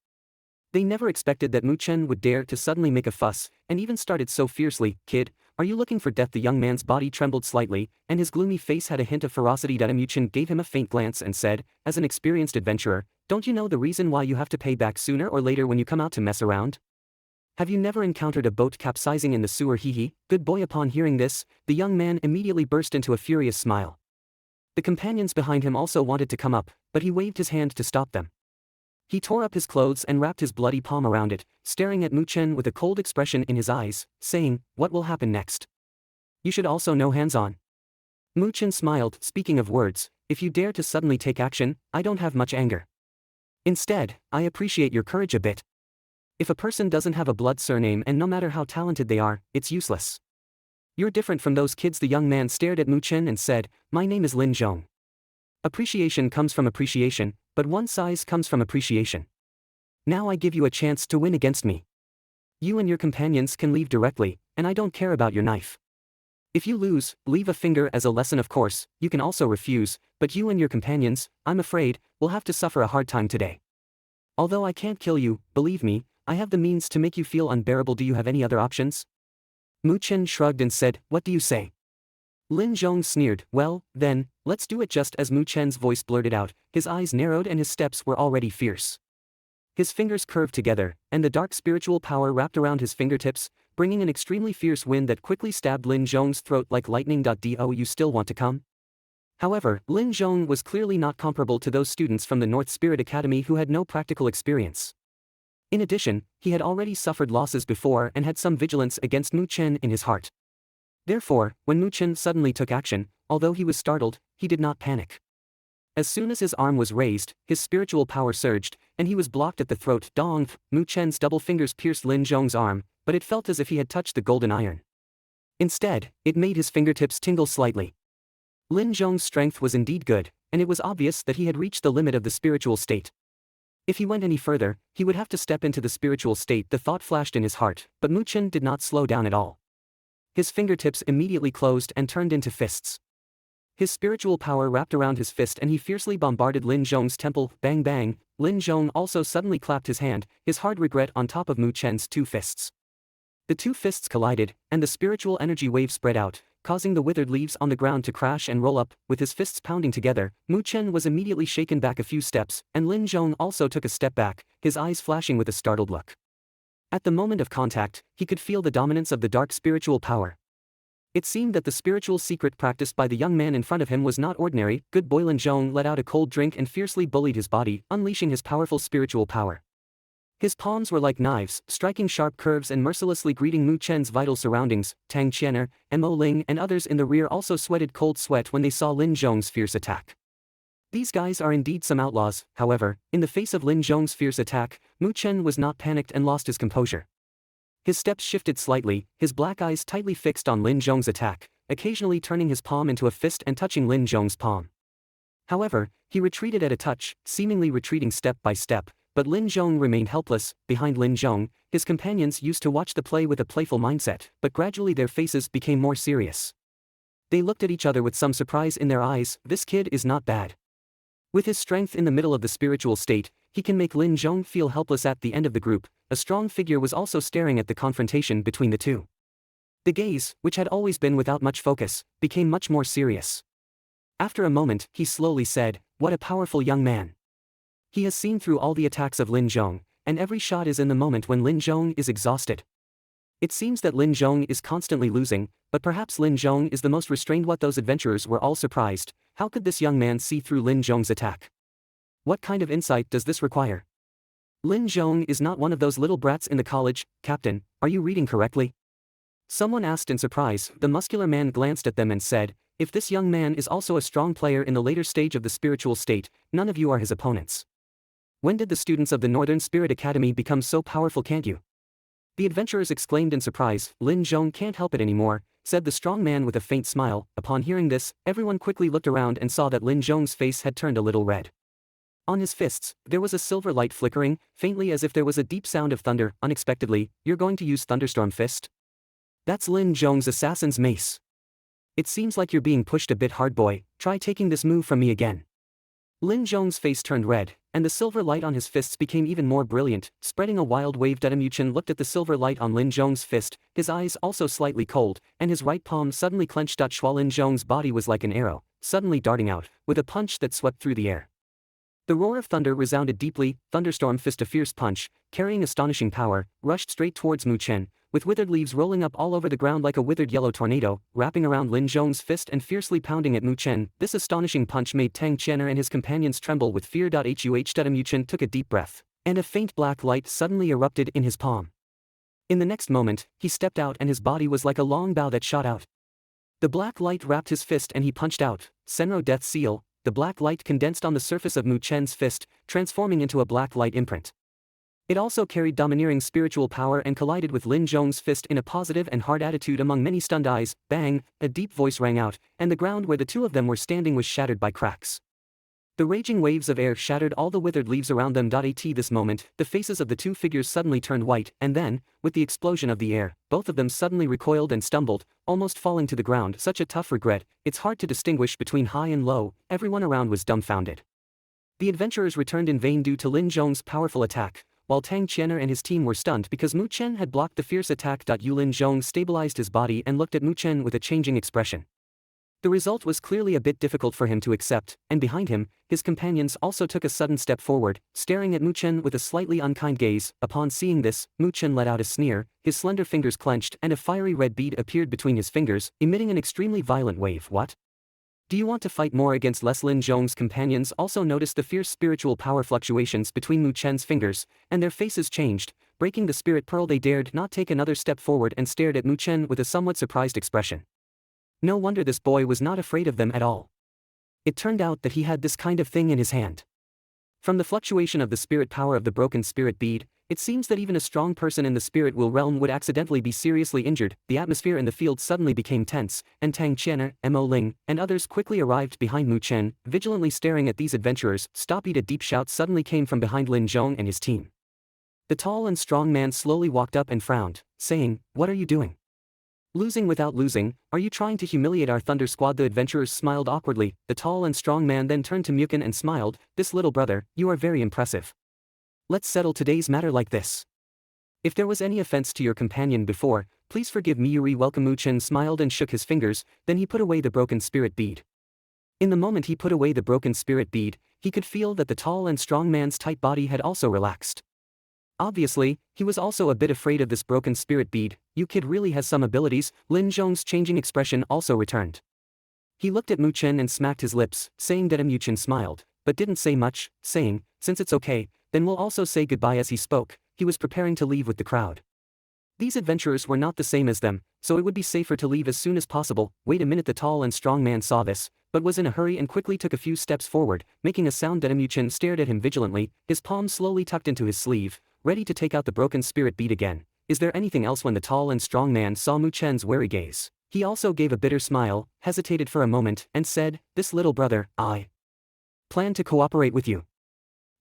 They never expected that Mu Chen would dare to suddenly make a fuss, and even started so fiercely. "Kid, are you looking for death?" The young man's body trembled slightly, and his gloomy face had a hint of ferocity. Mu Chen gave him a faint glance and said, "As an experienced adventurer, don't you know the reason why you have to pay back sooner or later when you come out to mess around? Have you never encountered a boat capsizing in the sewer? Hee. Good boy." Upon hearing this, the young man immediately burst into a furious smile. The companions behind him also wanted to come up, but he waved his hand to stop them. He tore up his clothes and wrapped his bloody palm around it, staring at Mu Chen with a cold expression in his eyes, saying, "What will happen next? You should also know hands-on." Mu Chen smiled, "Speaking of words, if you dare to suddenly take action, I don't have much anger. Instead, I appreciate your courage a bit. If a person doesn't have a blood surname and no matter how talented they are, it's useless. You're different from those kids." The young man stared at Mu Chen and said, "My name is Lin Zhong. Appreciation comes from appreciation, but one size comes from appreciation. Now I give you a chance to win against me. You and your companions can leave directly, and I don't care about your knife. If you lose, leave a finger as a lesson. Of course, you can also refuse, but you and your companions, I'm afraid, will have to suffer a hard time today. Although I can't kill you, believe me, I have the means to make you feel unbearable. Do you have any other options?" Mu Chen shrugged and said, "What do you say?" Lin Zhong sneered, "Well, then, let's do it." Just as Mu Chen's voice blurted out, his eyes narrowed and his steps were already fierce. His fingers curved together, and the dark spiritual power wrapped around his fingertips, bringing an extremely fierce wind that quickly stabbed Lin Zhong's throat like lightning. "Do you still want to come?" However, Lin Zhong was clearly not comparable to those students from the North Spirit Academy who had no practical experience. In addition, he had already suffered losses before and had some vigilance against Mu Chen in his heart. Therefore, when Mu Chen suddenly took action, although he was startled, he did not panic. As soon as his arm was raised, his spiritual power surged, and he was blocked at the throat. Dong! Mu Chen's double fingers pierced Lin Zhong's arm, but it felt as if he had touched the golden iron. Instead, it made his fingertips tingle slightly. Lin Zhong's strength was indeed good, and it was obvious that he had reached the limit of the spiritual state. If he went any further, he would have to step into the spiritual state. The thought flashed in his heart, but Mu Chen did not slow down at all. His fingertips immediately closed and turned into fists. His spiritual power wrapped around his fist and he fiercely bombarded Lin Zhong's temple. Bang bang! Lin Zhong also suddenly clapped his hand, his hard regret on top of Mu Chen's two fists. The two fists collided, and the spiritual energy wave spread out, causing the withered leaves on the ground to crash and roll up. With his fists pounding together, Mu Chen was immediately shaken back a few steps, and Lin Zhong also took a step back, his eyes flashing with a startled look. At the moment of contact, he could feel the dominance of the dark spiritual power. It seemed that the spiritual secret practiced by the young man in front of him was not ordinary. Good boy. Lin Zhong let out a cold drink and fiercely bullied his body, unleashing his powerful spiritual power. His palms were like knives, striking sharp curves and mercilessly greeting Mu Chen's vital surroundings. Tang Qianer, Mo Ling and others in the rear also sweated cold sweat when they saw Lin Zhong's fierce attack. These guys are indeed some outlaws. However, in the face of Lin Zhong's fierce attack, Mu Chen was not panicked and lost his composure. His steps shifted slightly, his black eyes tightly fixed on Lin Zhong's attack, occasionally turning his palm into a fist and touching Lin Zhong's palm. However, he retreated at a touch, seemingly retreating step by step, but Lin Zhong remained helpless. Behind Lin Zhong, his companions used to watch the play with a playful mindset, but gradually their faces became more serious. They looked at each other with some surprise in their eyes. This kid is not bad. With his strength in the middle of the spiritual state, he can make Lin Zhong feel helpless. At the end of the group, a strong figure was also staring at the confrontation between the two. The gaze, which had always been without much focus, became much more serious. After a moment, he slowly said, "What a powerful young man. He has seen through all the attacks of Lin Zhong, and every shot is in the moment when Lin Zhong is exhausted. It seems that Lin Zhong is constantly losing, but perhaps Lin Zhong is the most restrained." What those adventurers were all surprised. How could this young man see through Lin Zhong's attack? What kind of insight does this require? Lin Zhong is not one of those little brats in the college. "Captain, are you reading correctly?" Someone asked in surprise. The muscular man glanced at them and said, "If this young man is also a strong player in the later stage of the spiritual state, none of you are his opponents. When did the students of the Northern Spirit Academy become so powerful? Can't you?" The adventurers exclaimed in surprise. "Lin Zhong can't help it anymore," said the strong man with a faint smile. Upon hearing this, everyone quickly looked around and saw that Lin Zhong's face had turned a little red. On his fists, there was a silver light flickering, faintly as if there was a deep sound of thunder. Unexpectedly, you're going to use Thunderstorm Fist? That's Lin Zhong's assassin's mace. It seems like you're being pushed a bit hard, boy. Try taking this move from me again. Lin Zhong's face turned red, and the silver light on his fists became even more brilliant, spreading a wild wave. Muchen looked at the silver light on Lin Zhong's fist, his eyes also slightly cold, and his right palm suddenly clenched. Shua Lin Zhong's body was like an arrow, suddenly darting out, with a punch that swept through the air. The roar of thunder resounded deeply. Thunderstorm Fist, a fierce punch, carrying astonishing power, rushed straight towards Mu Chen, with withered leaves rolling up all over the ground like a withered yellow tornado, wrapping around Lin Zhong's fist and fiercely pounding at Mu Chen. This astonishing punch made Tang Qian'er and his companions tremble with fear. Mu Chen took a deep breath, and a faint black light suddenly erupted in his palm. In the next moment, he stepped out and his body was like a long bow that shot out. The black light wrapped his fist and he punched out. Senro Death Seal. The black light condensed on the surface of Mu Chen's fist, transforming into a black light imprint. It also carried domineering spiritual power and collided with Lin Zhong's fist in a positive and hard attitude. Among many stunned eyes, bang, a deep voice rang out, and the ground where the two of them were standing was shattered by cracks. The raging waves of air shattered all the withered leaves around them. At this moment, the faces of the two figures suddenly turned white, and then, with the explosion of the air, both of them suddenly recoiled and stumbled, almost falling to the ground. Such a tough regret, it's hard to distinguish between high and low. Everyone around was dumbfounded. The adventurers returned in vain due to Lin Zhong's powerful attack, while Tang Qian'er and his team were stunned because Mu Chen had blocked the fierce attack. Lin Zhong stabilized his body and looked at Mu Chen with a changing expression. The result was clearly a bit difficult for him to accept, and behind him, his companions also took a sudden step forward, staring at Mu Chen with a slightly unkind gaze. Upon seeing this, Mu Chen let out a sneer, his slender fingers clenched and a fiery red bead appeared between his fingers, emitting an extremely violent wave. What? Do you want to fight more against less? Lin Zhong's companions also noticed the fierce spiritual power fluctuations between Mu Chen's fingers, and their faces changed, breaking the spirit pearl. They dared not take another step forward and stared at Mu Chen with a somewhat surprised expression. No wonder this boy was not afraid of them at all. It turned out that he had this kind of thing in his hand. From the fluctuation of the spirit power of the broken spirit bead, it seems that even a strong person in the spirit will realm would accidentally be seriously injured. The atmosphere in the field suddenly became tense, and Tang Qian'er, Mo Ling, and others quickly arrived behind Mu Chen, vigilantly staring at these adventurers. Stop! A deep shout suddenly came from behind Lin Zhong and his team. The tall and strong man slowly walked up and frowned, saying, "What are you doing? Losing without losing, are you trying to humiliate our Thunder Squad?" The adventurers smiled awkwardly. The tall and strong man then turned to Muken and smiled, "This little brother, you are very impressive. Let's settle today's matter like this. If there was any offense to your companion before, please forgive me." Yuri welcome. Mu Chen smiled and shook his fingers, then he put away the broken spirit bead. In the moment he put away the broken spirit bead, he could feel that the tall and strong man's tight body had also relaxed. Obviously, he was also a bit afraid of this broken spirit bead. "You kid really has some abilities." Lin Zhong's changing expression also returned. He looked at Mu Chen and smacked his lips, saying that. Mu Chen smiled, but didn't say much, saying, "Since it's okay, then we'll also say goodbye." As he spoke, he was preparing to leave with the crowd. These adventurers were not the same as them, so it would be safer to leave as soon as possible. Wait a minute. The tall and strong man saw this, but was in a hurry and quickly took a few steps forward, making a sound. Mu Chen stared at him vigilantly, his palm slowly tucked into his sleeve, ready to take out the broken spirit bead again. "Is there anything else?" When the tall and strong man saw Mu Chen's wary gaze, he also gave a bitter smile, hesitated for a moment, and said, "This little brother, I plan to cooperate with you.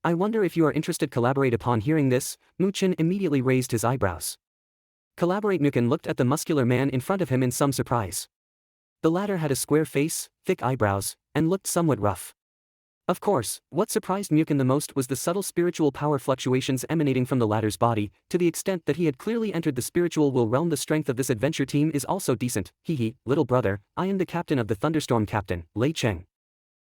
I wonder if you are interested." Collaborate? Upon hearing this, Mu Chen immediately raised his eyebrows. Collaborate? Muken looked at the muscular man in front of him in some surprise. The latter had a square face, thick eyebrows, and looked somewhat rough. Of course, what surprised Muken the most was the subtle spiritual power fluctuations emanating from the latter's body, to the extent that he had clearly entered the spiritual will realm. "The strength of this adventure team is also decent. Hehe, little brother, I am the captain of the Thunderstorm, Captain Lei Cheng."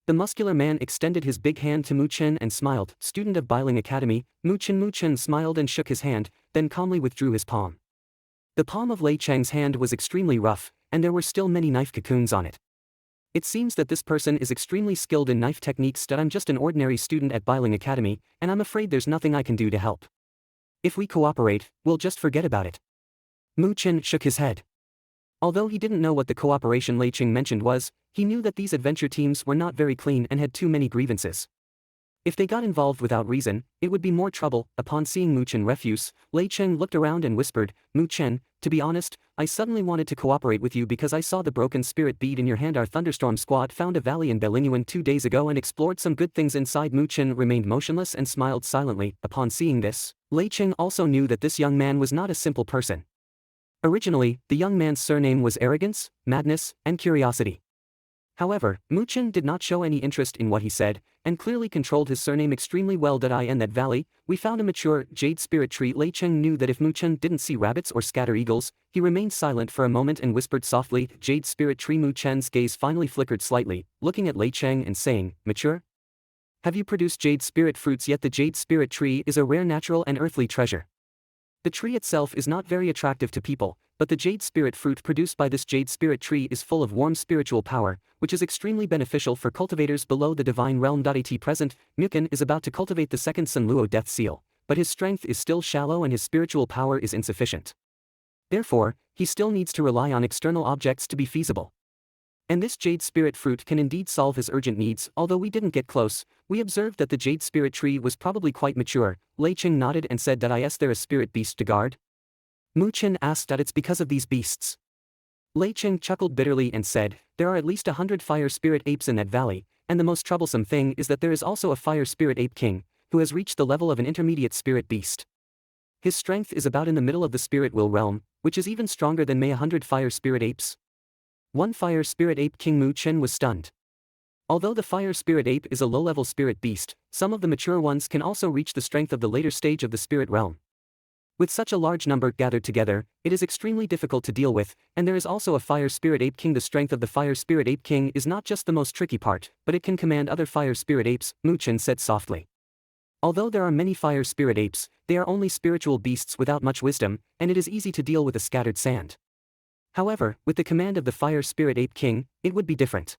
The muscular man extended his big hand to Mu Chen and smiled. "Student of Biling Academy." Mu Chen smiled and shook his hand, then calmly withdrew his palm. The palm of Lei Cheng's hand was extremely rough, and there were still many knife cocoons on it. "It seems that this person is extremely skilled in knife techniques. I'm just an ordinary student at Biling Academy, and I'm afraid there's nothing I can do to help. If we cooperate, we'll just forget about it." Mu Chen shook his head. Although he didn't know what the cooperation Lei Cheng mentioned was, he knew that these adventure teams were not very clean and had too many grievances. If they got involved without reason, it would be more trouble. Upon seeing Mu Chen refuse, Lei Cheng looked around and whispered, "Mu Chen, to be honest, I suddenly wanted to cooperate with you because I saw the broken spirit bead in your hand. Our Thunderstorm squad found a valley in Belingyuan 2 days ago and explored some good things inside. Muchen remained motionless and smiled silently. Upon seeing this, Lei Cheng also knew that this young man was not a simple person. Originally, the young man's surname was Arrogance, Madness, and Curiosity. However, Muchen did not show any interest in what he said, and clearly controlled his surname extremely well. In that valley, we found a mature jade spirit tree. Lei Cheng knew that if Muchen didn't see rabbits or scatter eagles, he remained silent for a moment and whispered softly, "Jade spirit tree." Muchen's gaze finally flickered slightly, looking at Lei Cheng and saying, "Mature? Have you produced jade spirit fruits yet?" The jade spirit tree is a rare natural and earthly treasure. The tree itself is not very attractive to people, but the jade spirit fruit produced by this jade spirit tree is full of warm spiritual power, which is extremely beneficial for cultivators below the divine realm. At present, Muchen is about to cultivate the second Sun Luo death seal, but his strength is still shallow and his spiritual power is insufficient. Therefore, he still needs to rely on external objects to be feasible. And this jade spirit fruit can indeed solve his urgent needs. Although we didn't get close, we observed that the jade spirit tree was probably quite mature. Lei Cheng nodded and said, "Is there a spirit beast to guard?" Muchen asked. "It's because of these beasts." Lei Cheng chuckled bitterly and said, "There are at least 100 fire spirit apes in that valley, and the most troublesome thing is that there is also a fire spirit ape king, who has reached the level of an intermediate spirit beast. His strength is about in the middle of the spirit will realm, which is even stronger than 100 fire spirit apes." One fire spirit ape king. Muchen was stunned. Although the fire spirit ape is a low-level spirit beast, some of the mature ones can also reach the strength of the later stage of the spirit realm. With such a large number gathered together, it is extremely difficult to deal with, and there is also a fire spirit ape king. The strength of the fire spirit ape king is not just the most tricky part, but it can command other fire spirit apes, Muchen said softly. Although there are many fire spirit apes, they are only spiritual beasts without much wisdom, and it is easy to deal with the scattered sand. However, with the command of the Fire Spirit Ape King, it would be different.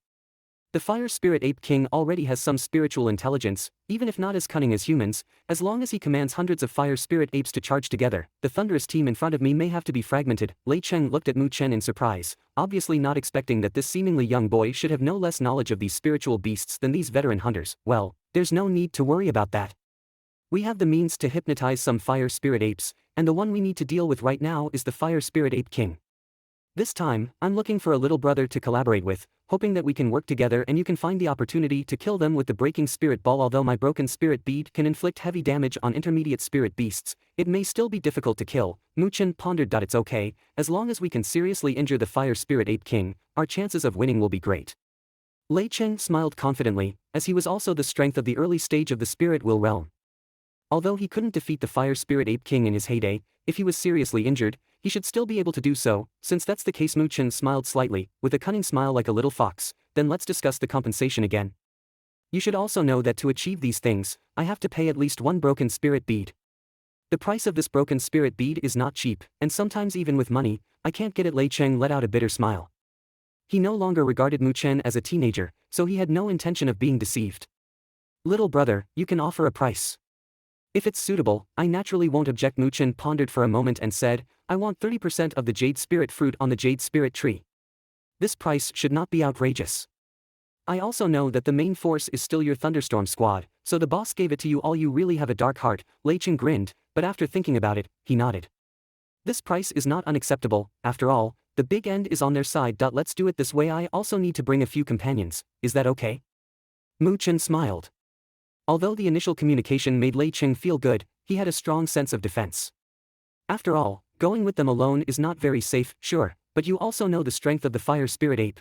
The Fire Spirit Ape King already has some spiritual intelligence, even if not as cunning as humans, as long as he commands hundreds of Fire Spirit Apes to charge together. The thunderous team in front of me may have to be fragmented. Lei Cheng looked at Muchen in surprise, obviously not expecting that this seemingly young boy should have no less knowledge of these spiritual beasts than these veteran hunters. Well, there's no need to worry about that. We have the means to hypnotize some Fire Spirit Apes, and the one we need to deal with right now is the Fire Spirit Ape King. This time, I'm looking for a little brother to collaborate with, hoping that we can work together and you can find the opportunity to kill them with the breaking spirit ball. Although my broken spirit bead can inflict heavy damage on intermediate spirit beasts, it may still be difficult to kill. Muchen pondered. It's okay, as long as we can seriously injure the Fire Spirit Ape King, our chances of winning will be great. Lei Cheng smiled confidently, as he was also the strength of the early stage of the spirit will realm. Although he couldn't defeat the Fire Spirit Ape King in his heyday, if he was seriously injured, he should still be able to do so. Since that's the case, Muchen smiled slightly, with a cunning smile like a little fox. Then let's discuss the compensation again. You should also know that to achieve these things, I have to pay at least one broken spirit bead. The price of this broken spirit bead is not cheap, and sometimes even with money, I can't get it. Lei Cheng let out a bitter smile. He no longer regarded Muchen as a teenager, so he had no intention of being deceived. Little brother, you can offer a price. If it's suitable, I naturally won't object. Muchen pondered for a moment and said, I want 30% of the jade spirit fruit on the jade spirit tree. This price should not be outrageous. I also know that the main force is still your Thunderstorm squad, so the boss gave it to you all. You really have a dark heart. Lei Cheng grinned, but after thinking about it, he nodded. This price is not unacceptable. After all, the big end is on their side. Let's do it this way. I also need to bring a few companions. Is that okay? Muchen smiled. Although the initial communication made Lei Cheng feel good, he had a strong sense of defense. After all, going with them alone is not very safe, sure, but you also know the strength of the Fire Spirit Ape.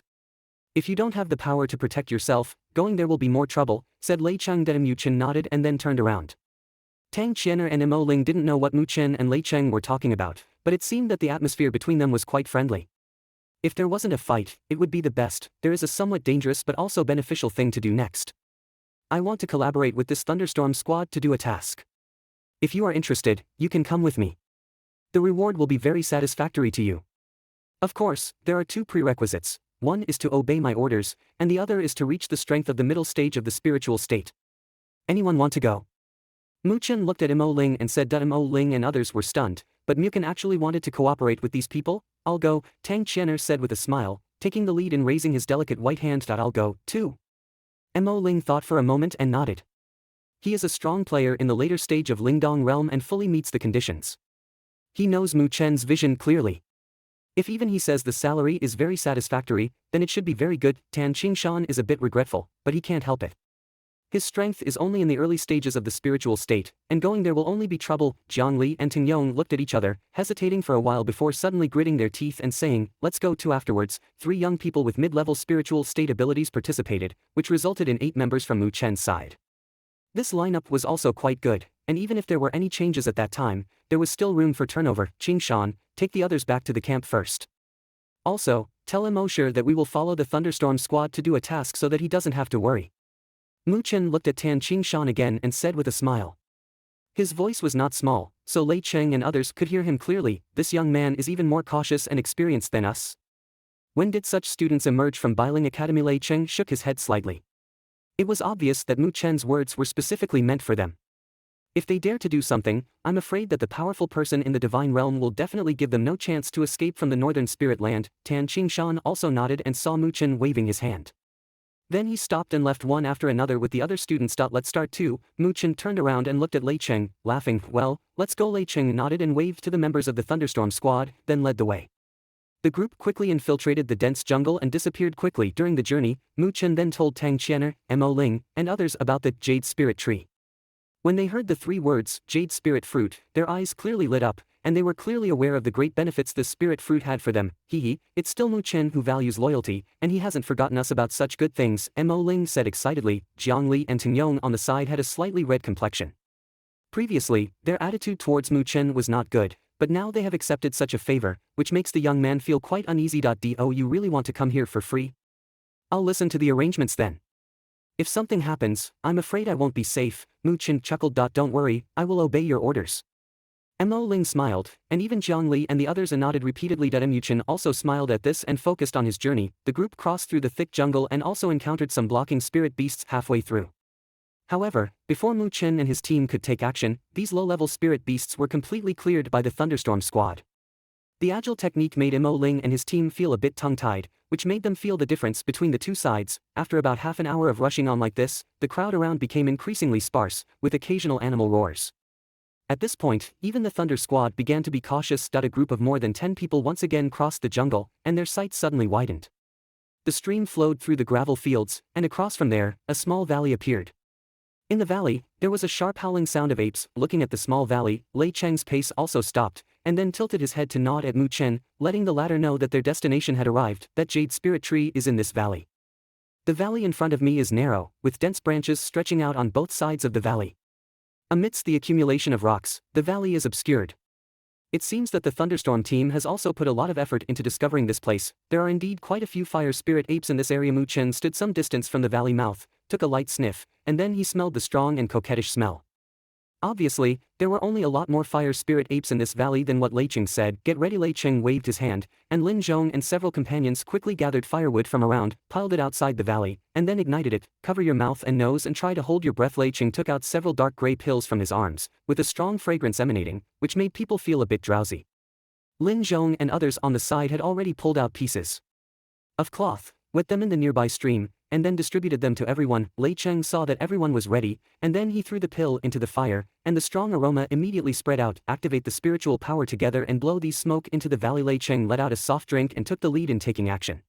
If you don't have the power to protect yourself, going there will be more trouble, said Lei Cheng. Muchen nodded and then turned around. Tang Qianer and Mo Ling didn't know what Muchen and Lei Cheng were talking about, but it seemed that the atmosphere between them was quite friendly. If there wasn't a fight, it would be the best. There is a somewhat dangerous but also beneficial thing to do next. I want to collaborate with this Thunderstorm squad to do a task. If you are interested, you can come with me. The reward will be very satisfactory to you. Of course, there are two prerequisites. One is to obey my orders, and the other is to reach the strength of the middle stage of the spiritual state. Anyone want to go? Muchen looked at Mo Ling and said that Mo Ling and others were stunned, but Muchen actually wanted to cooperate with these people. I'll go, Tang Qianer said with a smile, taking the lead and raising his delicate white hand. I'll go, too. Mo Ling thought for a moment and nodded. He is a strong player in the later stage of Lingdong realm and fully meets the conditions. He knows Muchen's vision clearly. If even he says the salary is very satisfactory, then it should be very good. Tan Qingshan is a bit regretful, but he can't help it. His strength is only in the early stages of the spiritual state, and going there will only be trouble. Jiang Li and Ting Yong looked at each other, hesitating for a while before suddenly gritting their teeth and saying, "Let's go too." Afterwards, 3 young people with mid-level spiritual state abilities participated, which resulted in 8 members from Mu Chen's side. This lineup was also quite good, and even if there were any changes at that time, there was still room for turnover. Qingshan, take the others back to the camp first. Also, tell Mo Sure that we will follow the Thunderstorm squad to do a task so that he doesn't have to worry. Mu Chen looked at Tan Qingshan again and said with a smile. His voice was not small, so Lei Cheng and others could hear him clearly. This young man is even more cautious and experienced than us. When did such students emerge from Biling Academy? Lei Cheng shook his head slightly. It was obvious that Mu Chen's words were specifically meant for them. If they dare to do something, I'm afraid that the powerful person in the divine realm will definitely give them no chance to escape from the northern spirit land. Tan Qingshan also nodded and saw Mu Chen waving his hand. Then he stopped and left one after another with the other students. Let's start too. Mu Chen turned around and looked at Lei Cheng, laughing. Well, let's go. Lei Cheng nodded and waved to the members of the Thunderstorm squad, then led the way. The group quickly infiltrated the dense jungle and disappeared quickly. During the journey, Mu Chen then told Tang Qianer, Mo Ling, and others about the Jade Spirit Tree. When they heard the 3 words, Jade Spirit Fruit, their eyes clearly lit up, and they were clearly aware of the great benefits this spirit fruit had for them. It's still Mu Chen who values loyalty, and he hasn't forgotten us about such good things, Mo Ling said excitedly. Jiang Li and Ting Yong on the side had a slightly red complexion. Previously, their attitude towards Mu Chen was not good, but now they have accepted such a favor, which makes the young man feel quite uneasy. Do you really want to come here for free? I'll listen to the arrangements then. If something happens, I'm afraid I won't be safe. Mu Chen chuckled. Don't worry, I will obey your orders. Mo Ling smiled, and even Jiang Li and the others nodded repeatedly. Mu Chen also smiled at this and focused on his journey. The group crossed through the thick jungle and also encountered some blocking spirit beasts halfway through. However, before Mu Chen and his team could take action, these low-level spirit beasts were completely cleared by the Thunderstorm squad. The agile technique made Mo Ling and his team feel a bit tongue-tied, which made them feel the difference between the two sides. After about half an hour of rushing on like this, the crowd around became increasingly sparse, with occasional animal roars. At this point, even the Thunder Squad began to be cautious. A group of more than 10 people once again crossed the jungle, and their sight suddenly widened. The stream flowed through the gravel fields, and across from there, a small valley appeared. In the valley, there was a sharp howling sound of apes. Looking at the small valley, Lei Cheng's pace also stopped, and then tilted his head to nod at Mu Chen, letting the latter know that their destination had arrived. That Jade Spirit Tree is in this valley. The valley in front of me is narrow, with dense branches stretching out on both sides of the valley. Amidst the accumulation of rocks, the valley is obscured. It seems that the Thunderstorm team has also put a lot of effort into discovering this place. There are indeed quite a few fire spirit apes in this area. Mu Chen stood some distance from the valley mouth, took a light sniff, and then he smelled the strong and coquettish smell. Obviously, there were only a lot more fire spirit apes in this valley than what Lei Cheng said. Get ready. Lei Cheng waved his hand, and Lin Zhong and several companions quickly gathered firewood from around, piled it outside the valley, and then ignited it. Cover your mouth and nose and try to hold your breath. Lei Cheng took out several dark gray pills from his arms, with a strong fragrance emanating, which made people feel a bit drowsy. Lin Zhong and others on the side had already pulled out pieces of cloth, wet them in the nearby stream, and then distributed them to everyone. Lei Cheng saw that everyone was ready, and then he threw the pill into the fire, and the strong aroma immediately spread out. Activate the spiritual power together and blow these smoke into the valley. Lei Cheng let out a soft drink and took the lead in taking action.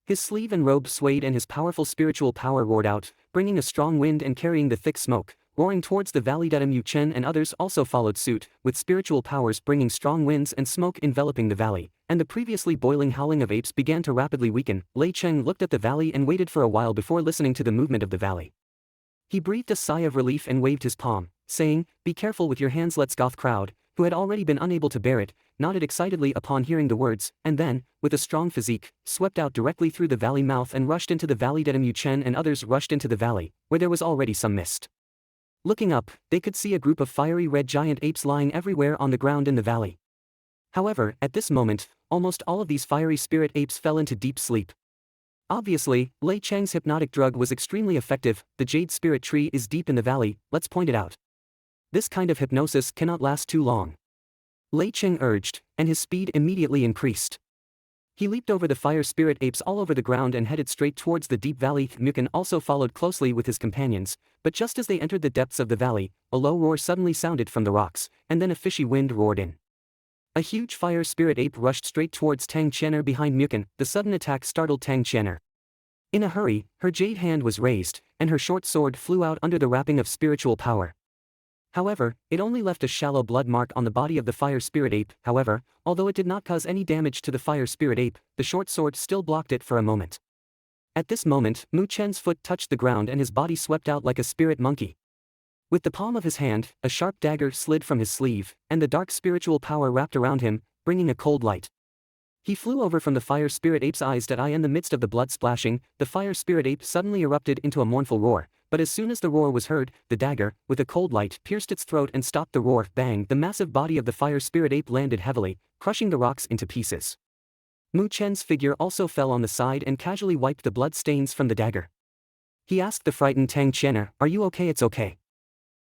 His sleeve and robe swayed and his powerful spiritual power roared out, bringing a strong wind and carrying the thick smoke, roaring towards the valley. Mu Chen and others also followed suit, with spiritual powers bringing strong winds and smoke enveloping the valley, and the previously boiling howling of apes began to rapidly weaken. Lei Cheng looked at the valley and waited for a while before listening to the movement of the valley. He breathed a sigh of relief and waved his palm, saying, "Be careful with your hands." Let's Goth crowd, who had already been unable to bear it, nodded excitedly upon hearing the words, and then, with a strong physique, swept out directly through the valley mouth and rushed into the valley. Mu Chen and others rushed into the valley, where there was already some mist. Looking up, they could see a group of fiery red giant apes lying everywhere on the ground in the valley. However, at this moment, almost all of these fiery spirit apes fell into deep sleep. Obviously, Lei Cheng's hypnotic drug was extremely effective. The Jade Spirit Tree is deep in the valley, let's point it out. This kind of hypnosis cannot last too long. Lei Cheng urged, and his speed immediately increased. He leaped over the fire spirit apes all over the ground and headed straight towards the deep valley. Mukin also followed closely with his companions, but just as they entered the depths of the valley, a low roar suddenly sounded from the rocks, and then a fishy wind roared in. A huge fire spirit ape rushed straight towards Tang Qian'er behind Mukin. The sudden attack startled Tang Qian'er. In a hurry, her jade hand was raised, and her short sword flew out under the wrapping of spiritual power. However, it only left a shallow blood mark on the body of the fire spirit ape. However, although it did not cause any damage to the fire spirit ape, the short sword still blocked it for a moment. At this moment, Mu Chen's foot touched the ground and his body swept out like a spirit monkey. With the palm of his hand, a sharp dagger slid from his sleeve, and the dark spiritual power wrapped around him, bringing a cold light. He flew over from the fire spirit ape's eyes. In the midst of the blood splashing, the fire spirit ape suddenly erupted into a mournful roar, but as soon as the roar was heard, the dagger, with a cold light, pierced its throat and stopped the roar. Bang! The massive body of the fire spirit ape landed heavily, crushing the rocks into pieces. Mu Chen's figure also fell on the side and casually wiped the blood stains from the dagger. He asked the frightened Tang Qian'er, "Are you okay?" "It's okay."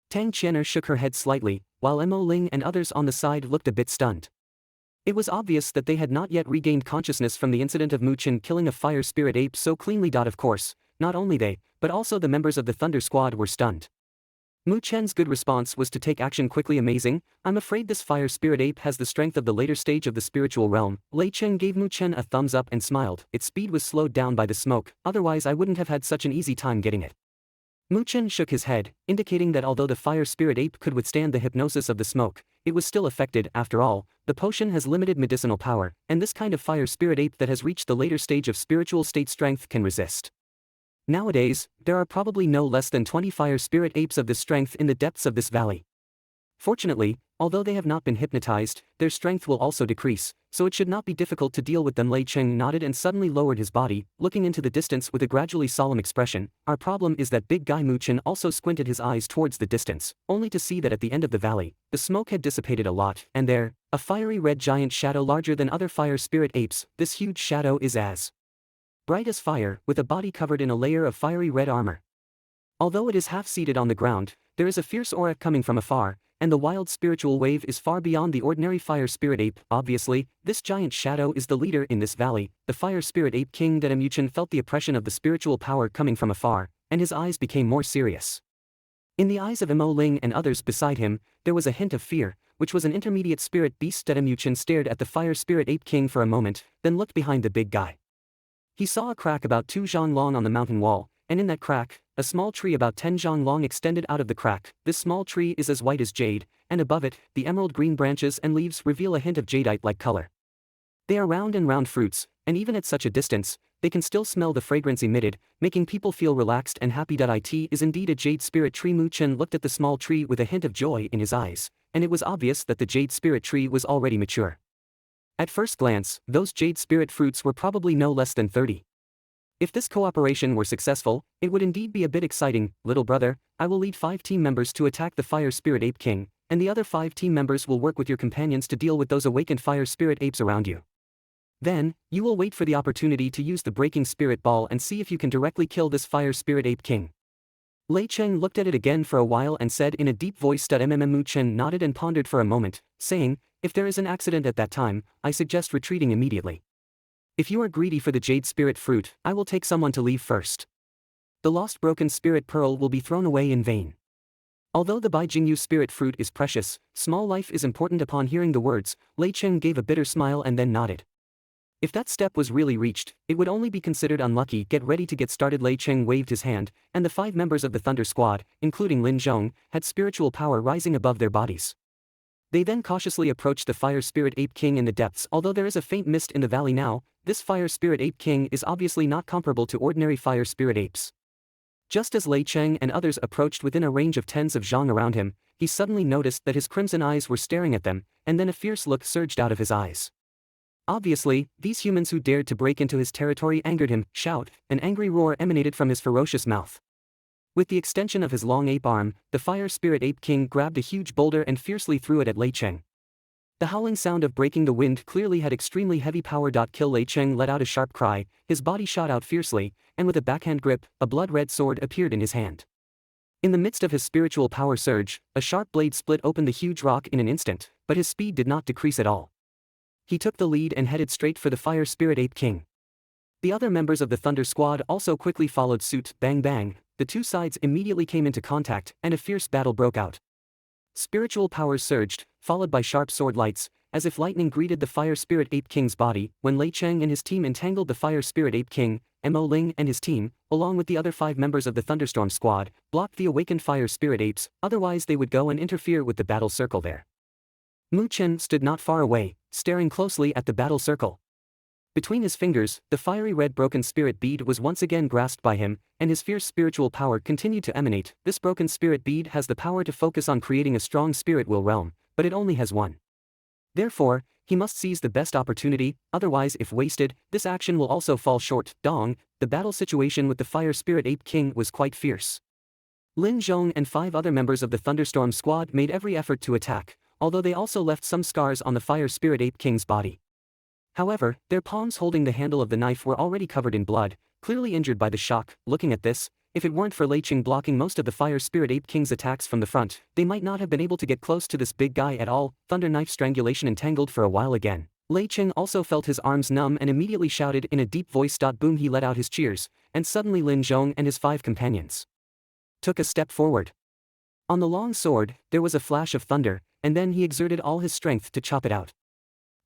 Tang Qian'er shook her head slightly, while Mo Ling and others on the side looked a bit stunned. It was obvious that they had not yet regained consciousness from the incident of Mu Chen killing a fire spirit ape so cleanly. Of course, not only they, but also the members of the Thunder Squad were stunned. Mu Chen's good response was to take action quickly. "Amazing, I'm afraid this fire spirit ape has the strength of the later stage of the spiritual realm." Lei Cheng gave Mu Chen a thumbs up and smiled. Its speed was slowed down by the smoke, otherwise I wouldn't have had such an easy time getting it. Mu Chen shook his head, indicating that although the fire spirit ape could withstand the hypnosis of the smoke, it was still affected. After all, the potion has limited medicinal power, and this kind of fire spirit ape that has reached the later stage of spiritual state strength can resist. Nowadays, there are probably no less than 20 fire spirit apes of this strength in the depths of this valley. Fortunately, although they have not been hypnotized, their strength will also decrease, so it should not be difficult to deal with them. Lei Cheng nodded and suddenly lowered his body, looking into the distance with a gradually solemn expression. Our problem is that big guy Mu Chen also squinted his eyes towards the distance, only to see that at the end of the valley, the smoke had dissipated a lot, and there, a fiery red giant shadow larger than other fire spirit apes. This huge shadow is as bright as fire, with a body covered in a layer of fiery red armor. Although it is half-seated on the ground, there is a fierce aura coming from afar, and the wild spiritual wave is far beyond the ordinary fire spirit ape. Obviously, this giant shadow is the leader in this valley. The fire spirit ape king Mu Chen felt the oppression of the spiritual power coming from afar, and his eyes became more serious. In the eyes of Mo Ling and others beside him, there was a hint of fear, which was an intermediate spirit beast. Mu Chen stared at the fire spirit ape king for a moment, then looked behind the big guy. He saw a crack about 2 zhang long on the mountain wall, and in that crack, a small tree about 10 zhang long extended out of the crack. This small tree is as white as jade, and above it, the emerald green branches and leaves reveal a hint of jadeite-like color. They are round fruits, and even at such a distance, they can still smell the fragrance emitted, making people feel relaxed and happy. It is indeed a jade spirit tree. Mu Chen looked at the small tree with a hint of joy in his eyes, and it was obvious that the jade spirit tree was already mature. At first glance, those jade spirit fruits were probably no less than 30. If this cooperation were successful, it would indeed be a bit exciting. Little brother, I will lead 5 team members to attack the fire spirit ape king, and the other 5 team members will work with your companions to deal with those awakened fire spirit apes around you. Then, you will wait for the opportunity to use the breaking spirit ball and see if you can directly kill this fire spirit ape king. Lei Cheng looked at it again for a while and said in a deep voice. Mu Chen nodded and pondered for a moment, saying, if there is an accident at that time, I suggest retreating immediately. If you are greedy for the jade spirit fruit, I will take someone to leave first. The lost broken spirit pearl will be thrown away in vain. Although the Bai Jingyu spirit fruit is precious, small life is important. Upon hearing the words, Lei Cheng gave a bitter smile and then nodded. If that step was really reached, it would only be considered unlucky. Get ready to get started. Lei Cheng waved his hand, and the 5 members of the Thunder Squad, including Lin Zhong, had spiritual power rising above their bodies. They then cautiously approached the fire spirit ape king in the depths. Although there is a faint mist in the valley now, this fire spirit ape king is obviously not comparable to ordinary fire spirit apes. Just as Lei Cheng and others approached within a range of tens of zhang around him, he suddenly noticed that his crimson eyes were staring at them, and then a fierce look surged out of his eyes. Obviously, these humans who dared to break into his territory angered him. Shout! An angry roar emanated from his ferocious mouth. With the extension of his long ape arm, the fire spirit ape king grabbed a huge boulder and fiercely threw it at Lei Cheng. The howling sound of breaking the wind clearly had extremely heavy power. Kill! Lei Cheng let out a sharp cry, his body shot out fiercely, and with a backhand grip, a blood-red sword appeared in his hand. In the midst of his spiritual power surge, a sharp blade split open the huge rock in an instant, but his speed did not decrease at all. He took the lead and headed straight for the fire spirit ape king. The other members of the Thunder Squad also quickly followed suit. Bang bang, the 2 sides immediately came into contact, and a fierce battle broke out. Spiritual powers surged, followed by sharp sword lights, as if lightning greeted the Fire Spirit Ape King's body, when Lei Cheng and his team entangled the Fire Spirit Ape King. Mo Ling and his team, along with the other 5 members of the Thunderstorm Squad, blocked the awakened Fire Spirit Apes, otherwise they would go and interfere with the battle circle there. Mu Chen stood not far away, staring closely at the battle circle. Between his fingers, the fiery red broken spirit bead was once again grasped by him, and his fierce spiritual power continued to emanate. This broken spirit bead has the power to focus on creating a strong spirit will realm, but it only has one. Therefore, he must seize the best opportunity, otherwise if wasted, this action will also fall short. Dong, the battle situation with the Fire Spirit Ape King was quite fierce. Lin Zhong and 5 other members of the Thunderstorm Squad made every effort to attack, although they also left some scars on the Fire Spirit Ape King's body. However, their palms holding the handle of the knife were already covered in blood, clearly injured by the shock. Looking at this, if it weren't for Lei Cheng blocking most of the Fire Spirit Ape King's attacks from the front, they might not have been able to get close to this big guy at all. Thunder knife strangulation entangled for a while again. Lei Cheng also felt his arms numb and immediately shouted in a deep voice. Boom, he let out his cheers, and suddenly Lin Zhong and his 5 companions took a step forward. On the long sword, there was a flash of thunder, and then he exerted all his strength to chop it out.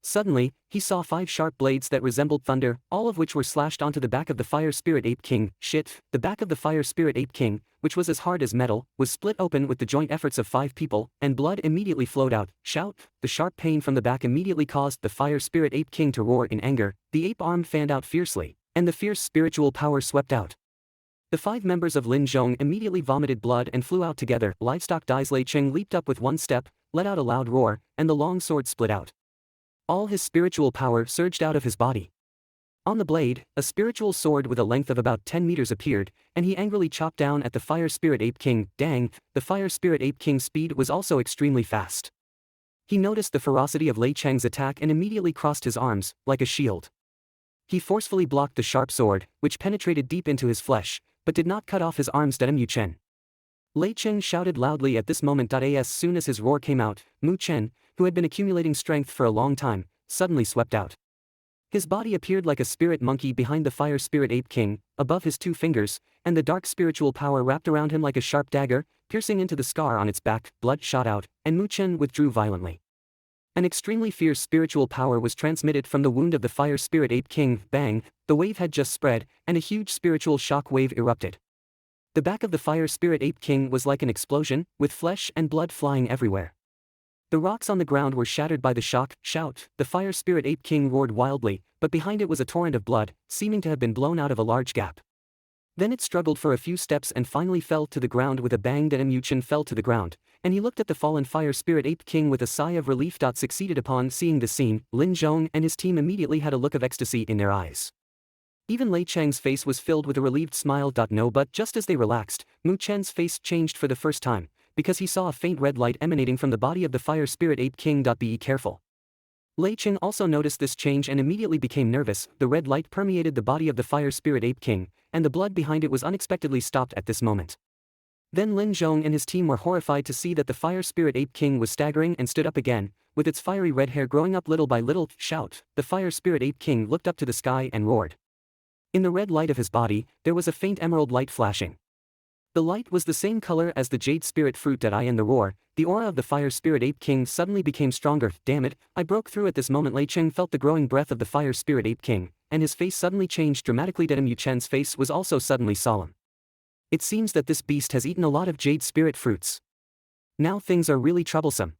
Suddenly, he saw 5 sharp blades that resembled thunder, all of which were slashed onto the back of the Fire Spirit Ape King. Shit, the back of the Fire Spirit Ape King, which was as hard as metal, was split open with the joint efforts of 5 people, and blood immediately flowed out. Shout! The sharp pain from the back immediately caused the Fire Spirit Ape King to roar in anger. The ape arm fanned out fiercely, and the fierce spiritual power swept out. The 5 members of Lin Zhong immediately vomited blood and flew out together. Livestock dies. Lei Cheng leaped up with one step, let out a loud roar, and the long sword split out. All his spiritual power surged out of his body. On the blade, a spiritual sword with a length of about 10 meters appeared, and he angrily chopped down at the Fire Spirit Ape King. Dang, the Fire Spirit Ape King's speed was also extremely fast. He noticed the ferocity of Lei Cheng's attack and immediately crossed his arms, like a shield. He forcefully blocked the sharp sword, which penetrated deep into his flesh, but did not cut off his arms. Mu Chen. Lei Cheng shouted loudly at this moment. As soon as his roar came out, Mu Chen, who had been accumulating strength for a long time, suddenly swept out. His body appeared like a spirit monkey behind the Fire Spirit Ape King, above his 2 fingers, and the dark spiritual power wrapped around him like a sharp dagger, piercing into the scar on its back. Blood shot out, and Mu Chen withdrew violently. An extremely fierce spiritual power was transmitted from the wound of the Fire Spirit Ape King. Bang, the wave had just spread, and a huge spiritual shock wave erupted. The back of the Fire Spirit Ape King was like an explosion, with flesh and blood flying everywhere. The rocks on the ground were shattered by the shock. Shout! The Fire Spirit Ape King roared wildly, but behind it was a torrent of blood, seeming to have been blown out of a large gap. Then it struggled for a few steps and finally fell to the ground with a bang. Mu Chen fell to the ground, and he looked at the fallen Fire Spirit Ape King with a sigh of relief. Succeeded upon seeing the scene, Lin Zhong and his team immediately had a look of ecstasy in their eyes. Even Lei Cheng's face was filled with a relieved smile. No, but just as they relaxed, Mu Chen's face changed for the first time, because he saw a faint red light emanating from the body of the Fire Spirit Ape King. Be careful. Lei Cheng also noticed this change and immediately became nervous. The red light permeated the body of the Fire Spirit Ape King, and the blood behind it was unexpectedly stopped at this moment. Then Lin Zhong and his team were horrified to see that the Fire Spirit Ape King was staggering and stood up again, with its fiery red hair growing up little by little. Shout! The Fire Spirit Ape King looked up to the sky and roared. In the red light of his body, there was a faint emerald light flashing. The light was the same color as the jade spirit fruit. In the roar, the aura of the Fire Spirit Ape King suddenly became stronger. Damn it, I broke through. At this moment Lei Cheng felt the growing breath of the Fire Spirit Ape King, and his face suddenly changed dramatically. Mu Chen's face was also suddenly solemn. It seems that this beast has eaten a lot of jade spirit fruits. Now things are really troublesome.